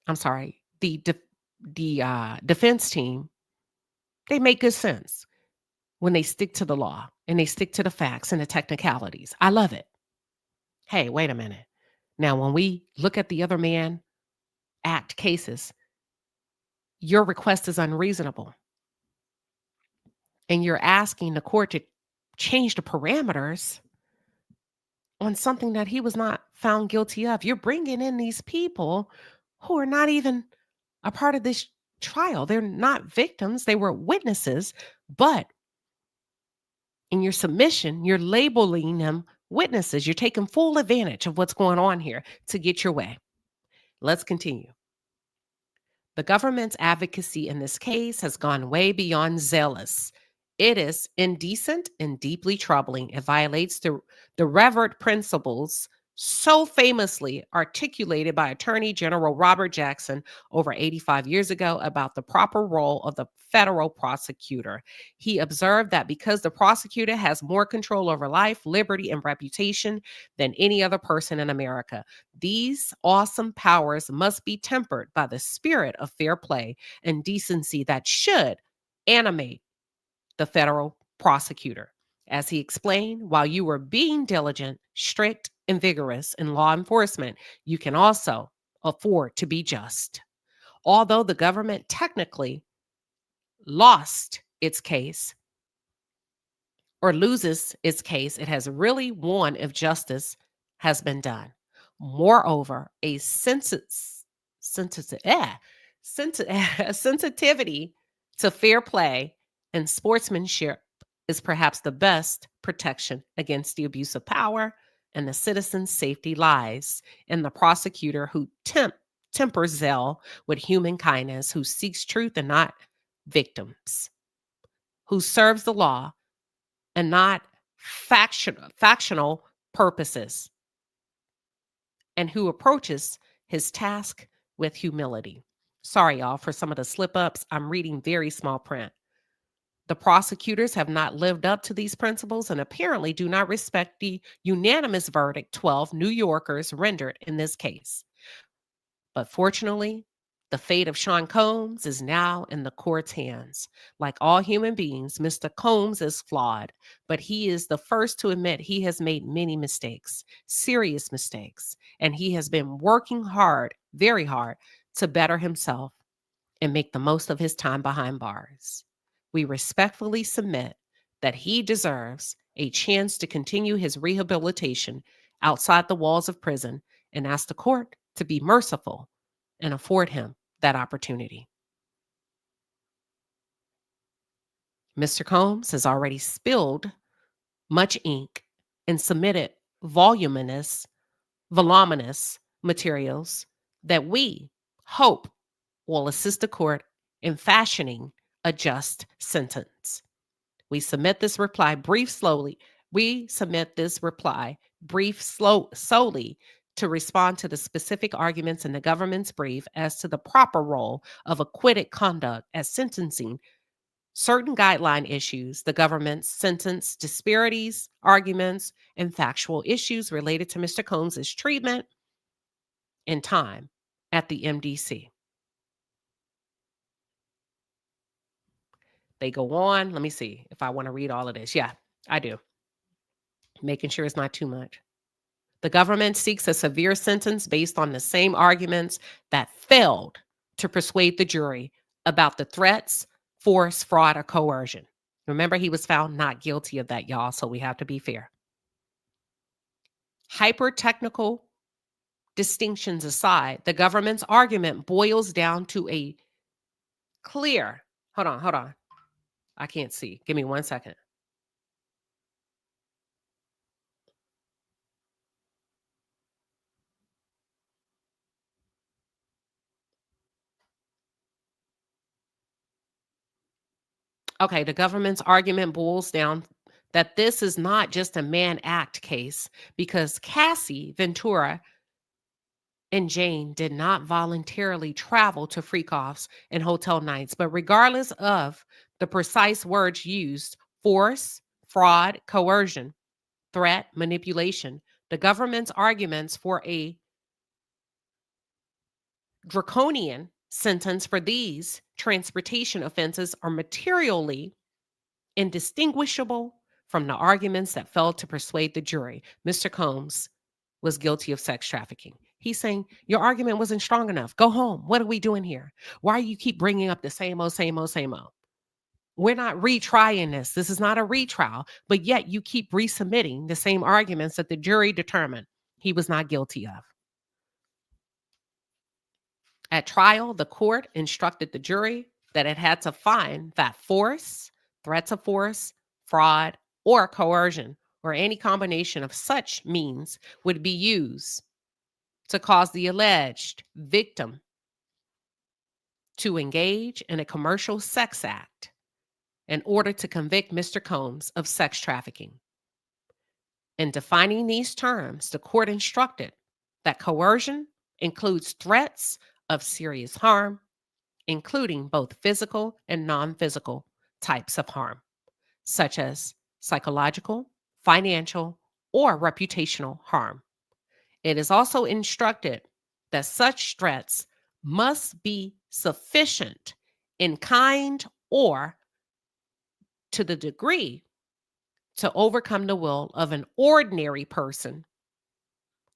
the defense team, they make good sense when they stick to the law and they stick to the facts and the technicalities. I love it. Hey, wait a minute. Now, when we look at the other Mann Act cases, your request is unreasonable. And you're asking the court to change the parameters on something that he was not found guilty of. You're bringing in these people who are not even a part of this trial. They're not victims. They were witnesses, but in your submission, you're labeling them witnesses. You're taking full advantage of what's going on here to get your way. Let's continue. The government's advocacy in this case has gone way beyond zealous. It is indecent and deeply troubling. It violates the revered principles so famously articulated by Attorney General Robert Jackson over 85 years ago about the proper role of the federal prosecutor. He observed that because the prosecutor has more control over life, liberty, and reputation than any other person in America, these awesome powers must be tempered by the spirit of fair play and decency that should animate the federal prosecutor. As he explained, while you were being diligent, strict, and vigorous in law enforcement, you can also afford to be just. Although the government technically lost its case or loses its case, it has really won if justice has been done. Moreover, a sensitivity to fair play and sportsmanship is perhaps the best protection against the abuse of power, and the citizen's safety lies in the prosecutor who tempers zeal with human kindness, who seeks truth and not victims, who serves the law and not factional purposes, and who approaches his task with humility. Sorry, y'all, for some of the slip ups. I'm reading very small print. The prosecutors have not lived up to these principles and apparently do not respect the unanimous verdict 12 New Yorkers rendered in this case. But fortunately, the fate of Sean Combs is now in the court's hands. Like all human beings, Mr. Combs is flawed, but he is the first to admit he has made many mistakes, serious mistakes, and he has been working hard, very hard, to better himself and make the most of his time behind bars. We respectfully submit that he deserves a chance to continue his rehabilitation outside the walls of prison and ask the court to be merciful and afford him that opportunity. Mr. Combs has already spilled much ink and submitted voluminous materials that we hope will assist the court in fashioning a just sentence. We submit this reply solely to respond to the specific arguments in the government's brief as to the proper role of acquitted conduct as sentencing, certain guideline issues, the government's sentence disparities, arguments, and factual issues related to Mr. Combs' treatment and time at the MDC. They go on. Let me see if I want to read all of this. Yeah, I do. Making sure it's not too much. The government seeks a severe sentence based on the same arguments that failed to persuade the jury about the threats, force, fraud, or coercion. Remember, he was found not guilty of that, y'all, so we have to be fair. Hyper-technical distinctions aside, the government's argument boils down to a clear, hold on. I can't see. Give me 1 second. Okay, the government's argument boils down that this is not just a Mann Act case because Cassie, Ventura, and Jane did not voluntarily travel to Freakoff's and hotel nights, but regardless of the precise words used, force, fraud, coercion, threat, manipulation, the government's arguments for a draconian sentence for these transportation offenses are materially indistinguishable from the arguments that failed to persuade the jury Mr. Combs was guilty of sex trafficking. He's saying, your argument wasn't strong enough. Go home. What are we doing here? Why do you keep bringing up the same old? We're not retrying this. This is not a retrial, but yet you keep resubmitting the same arguments that the jury determined he was not guilty of. At trial, the court instructed the jury that it had to find that force, threats of force, fraud, or coercion, or any combination of such means would be used to cause the alleged victim to engage in a commercial sex act in order to convict Mr. Combs of sex trafficking. In defining these terms, the court instructed that coercion includes threats of serious harm, including both physical and non-physical types of harm, such as psychological, financial, or reputational harm. It is also instructed that such threats must be sufficient in kind or to the degree to overcome the will of an ordinary person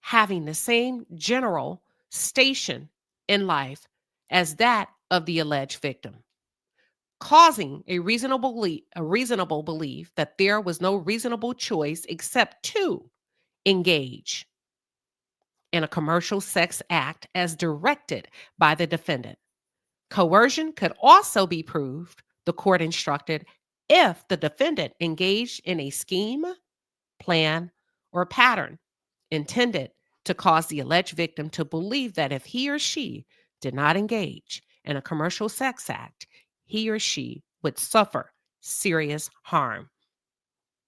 having the same general station in life as that of the alleged victim, causing a reasonable belief that there was no reasonable choice except to engage in a commercial sex act as directed by the defendant. Coercion could also be proved, the court instructed, if the defendant engaged in a scheme, plan, or pattern intended to cause the alleged victim to believe that if he or she did not engage in a commercial sex act, he or she would suffer serious harm.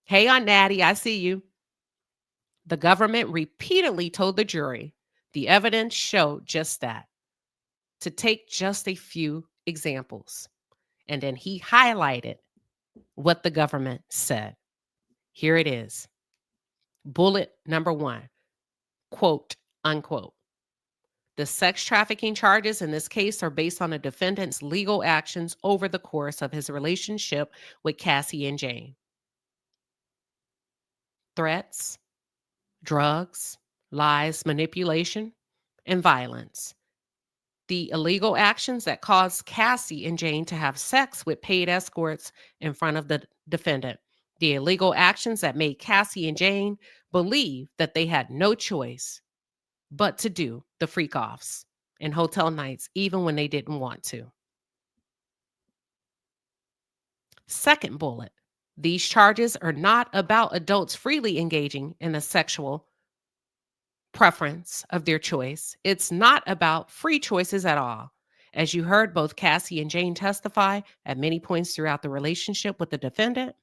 Hey, Aunt Natty, I see you. The government repeatedly told the jury the evidence showed just that. To take just a few examples. And then he highlighted what the government said. Here it is. Bullet number 1, quote, unquote. The sex trafficking charges in this case are based on the defendant's legal actions over the course of his relationship with Cassie and Jane. Threats, drugs, lies, manipulation, and violence. The illegal actions that caused Cassie and Jane to have sex with paid escorts in front of the defendant. The illegal actions that made Cassie and Jane believe that they had no choice but to do the freak-offs and hotel nights even when they didn't want to. Second bullet, these charges are not about adults freely engaging in a sexual preference of their choice. It's not about free choices at all. As you heard both Cassie and Jane testify at many points throughout the relationship with the defendant,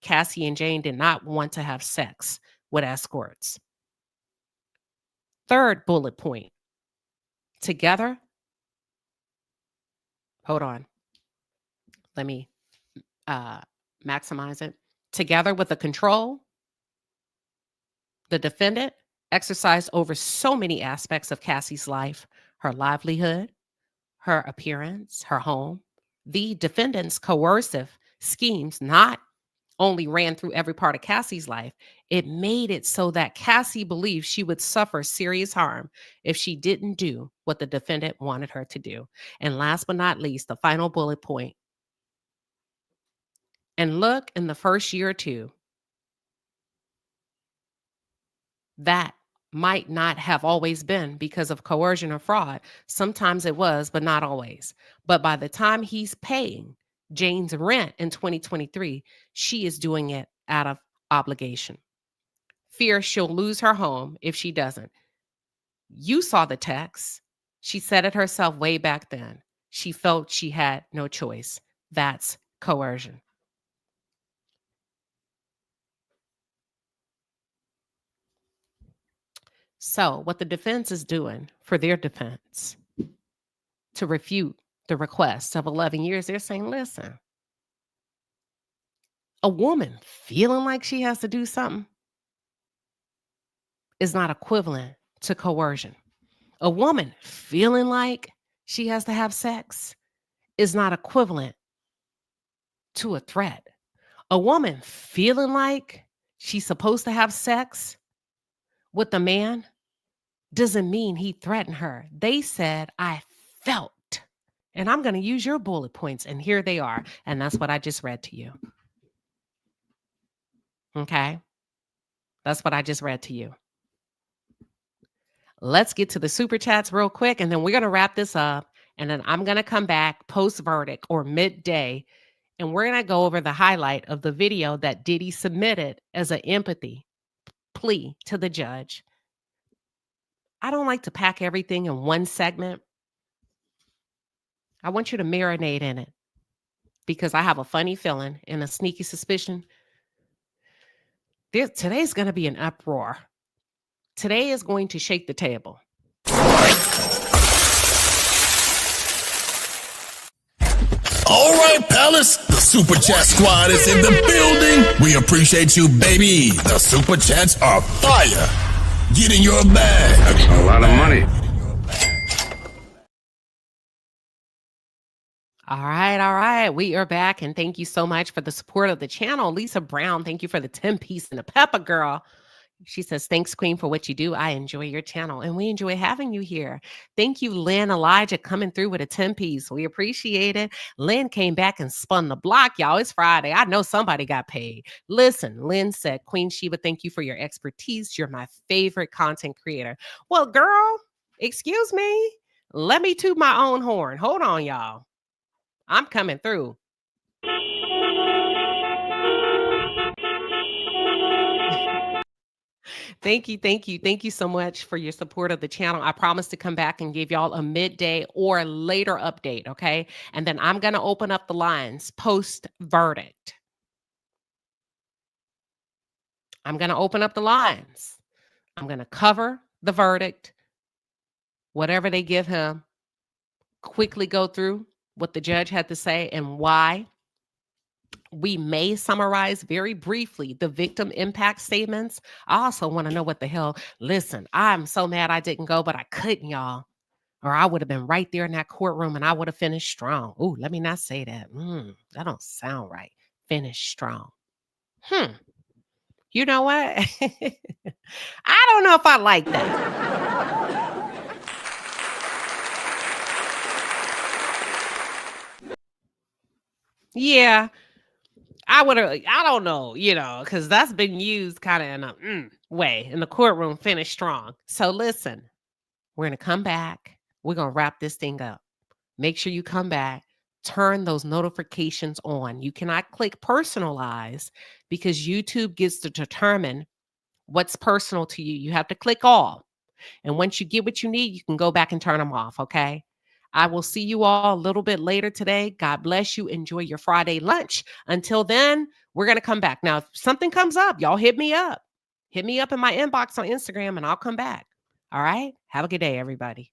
Cassie and Jane did not want to have sex with escorts. Third bullet point, together, hold on, let me maximize it. Together with the control, the defendant exercised over so many aspects of Cassie's life, her livelihood, her appearance, her home. The defendant's coercive schemes not only ran through every part of Cassie's life, it made it so that Cassie believed she would suffer serious harm if she didn't do what the defendant wanted her to do. And last but not least, the final bullet point. And look, in the first year or two, that might not have always been because of coercion or fraud. Sometimes it was, but not always. But by the time he's paying Jane's rent in 2023, she is doing it out of obligation. Fear she'll lose her home if she doesn't. You saw the text. She said it herself way back then. She felt she had no choice. That's coercion. So what the defense is doing for their defense to refute the request of 11 years, they're saying, listen, a woman feeling like she has to do something is not equivalent to coercion. A woman feeling like she has to have sex is not equivalent to a threat. A woman feeling like she's supposed to have sex with a man doesn't mean he threatened her. They said, I felt. And I'm going to use your bullet points. And here they are. And that's what I just read to you. Okay? That's what I just read to you. Let's get to the super chats real quick. And then we're going to wrap this up. And then I'm going to come back post-verdict or midday. And we're going to go over the highlight of the video that Diddy submitted as an empathy plea to the judge. I don't like to pack everything in one segment. I want you to marinate in it because I have a funny feeling and a sneaky suspicion. Today's going to be an uproar. Today is going to shake the table. All right, Palace, the Super Chat Squad is in the building. We appreciate you, baby. The Super Chats are fire. Get in your bag. That's a lot of money. All right. We are back, and thank you so much for the support of the channel. Lisa Brown, thank you for the 10-piece and the pepper, girl. She says, thanks, Queen, for what you do. I enjoy your channel and we enjoy having you here. Thank you, Lynn Elijah, coming through with a 10-piece. We appreciate it. Lynn came back and spun the block, y'all. It's Friday. I know somebody got paid. Listen, Lynn said, Queen Sheba, thank you for your expertise. You're my favorite content creator. Well, girl, excuse me. Let me toot my own horn. Hold on, y'all. I'm coming through. Thank you, thank you, thank you so much for your support of the channel. I promise to come back and give y'all a midday or later update, okay? And then I'm going to open up the lines post verdict. I'm going to open up the lines. I'm going to cover the verdict, whatever they give him, quickly go through what the judge had to say and why. We may summarize very briefly the victim impact statements. I also want to know what the hell. Listen, I'm so mad I didn't go, but I couldn't, y'all. Or I would have been right there in that courtroom and I would have finished strong. Ooh, let me not say that. That don't sound right. Finish strong. You know what? I don't know if I like that. Yeah, I would have, I don't know, because that's been used kind of in a way in the courtroom, finish strong. So listen, we're going to come back. We're going to wrap this thing up. Make sure you come back, turn those notifications on. You cannot click personalize because YouTube gets to determine what's personal to you. You have to click all. And once you get what you need, you can go back and turn them off, okay? I will see you all a little bit later today. God bless you. Enjoy your Friday lunch. Until then, we're going to come back. Now, if something comes up, y'all hit me up. Hit me up in my inbox on Instagram and I'll come back. All right? Have a good day, everybody.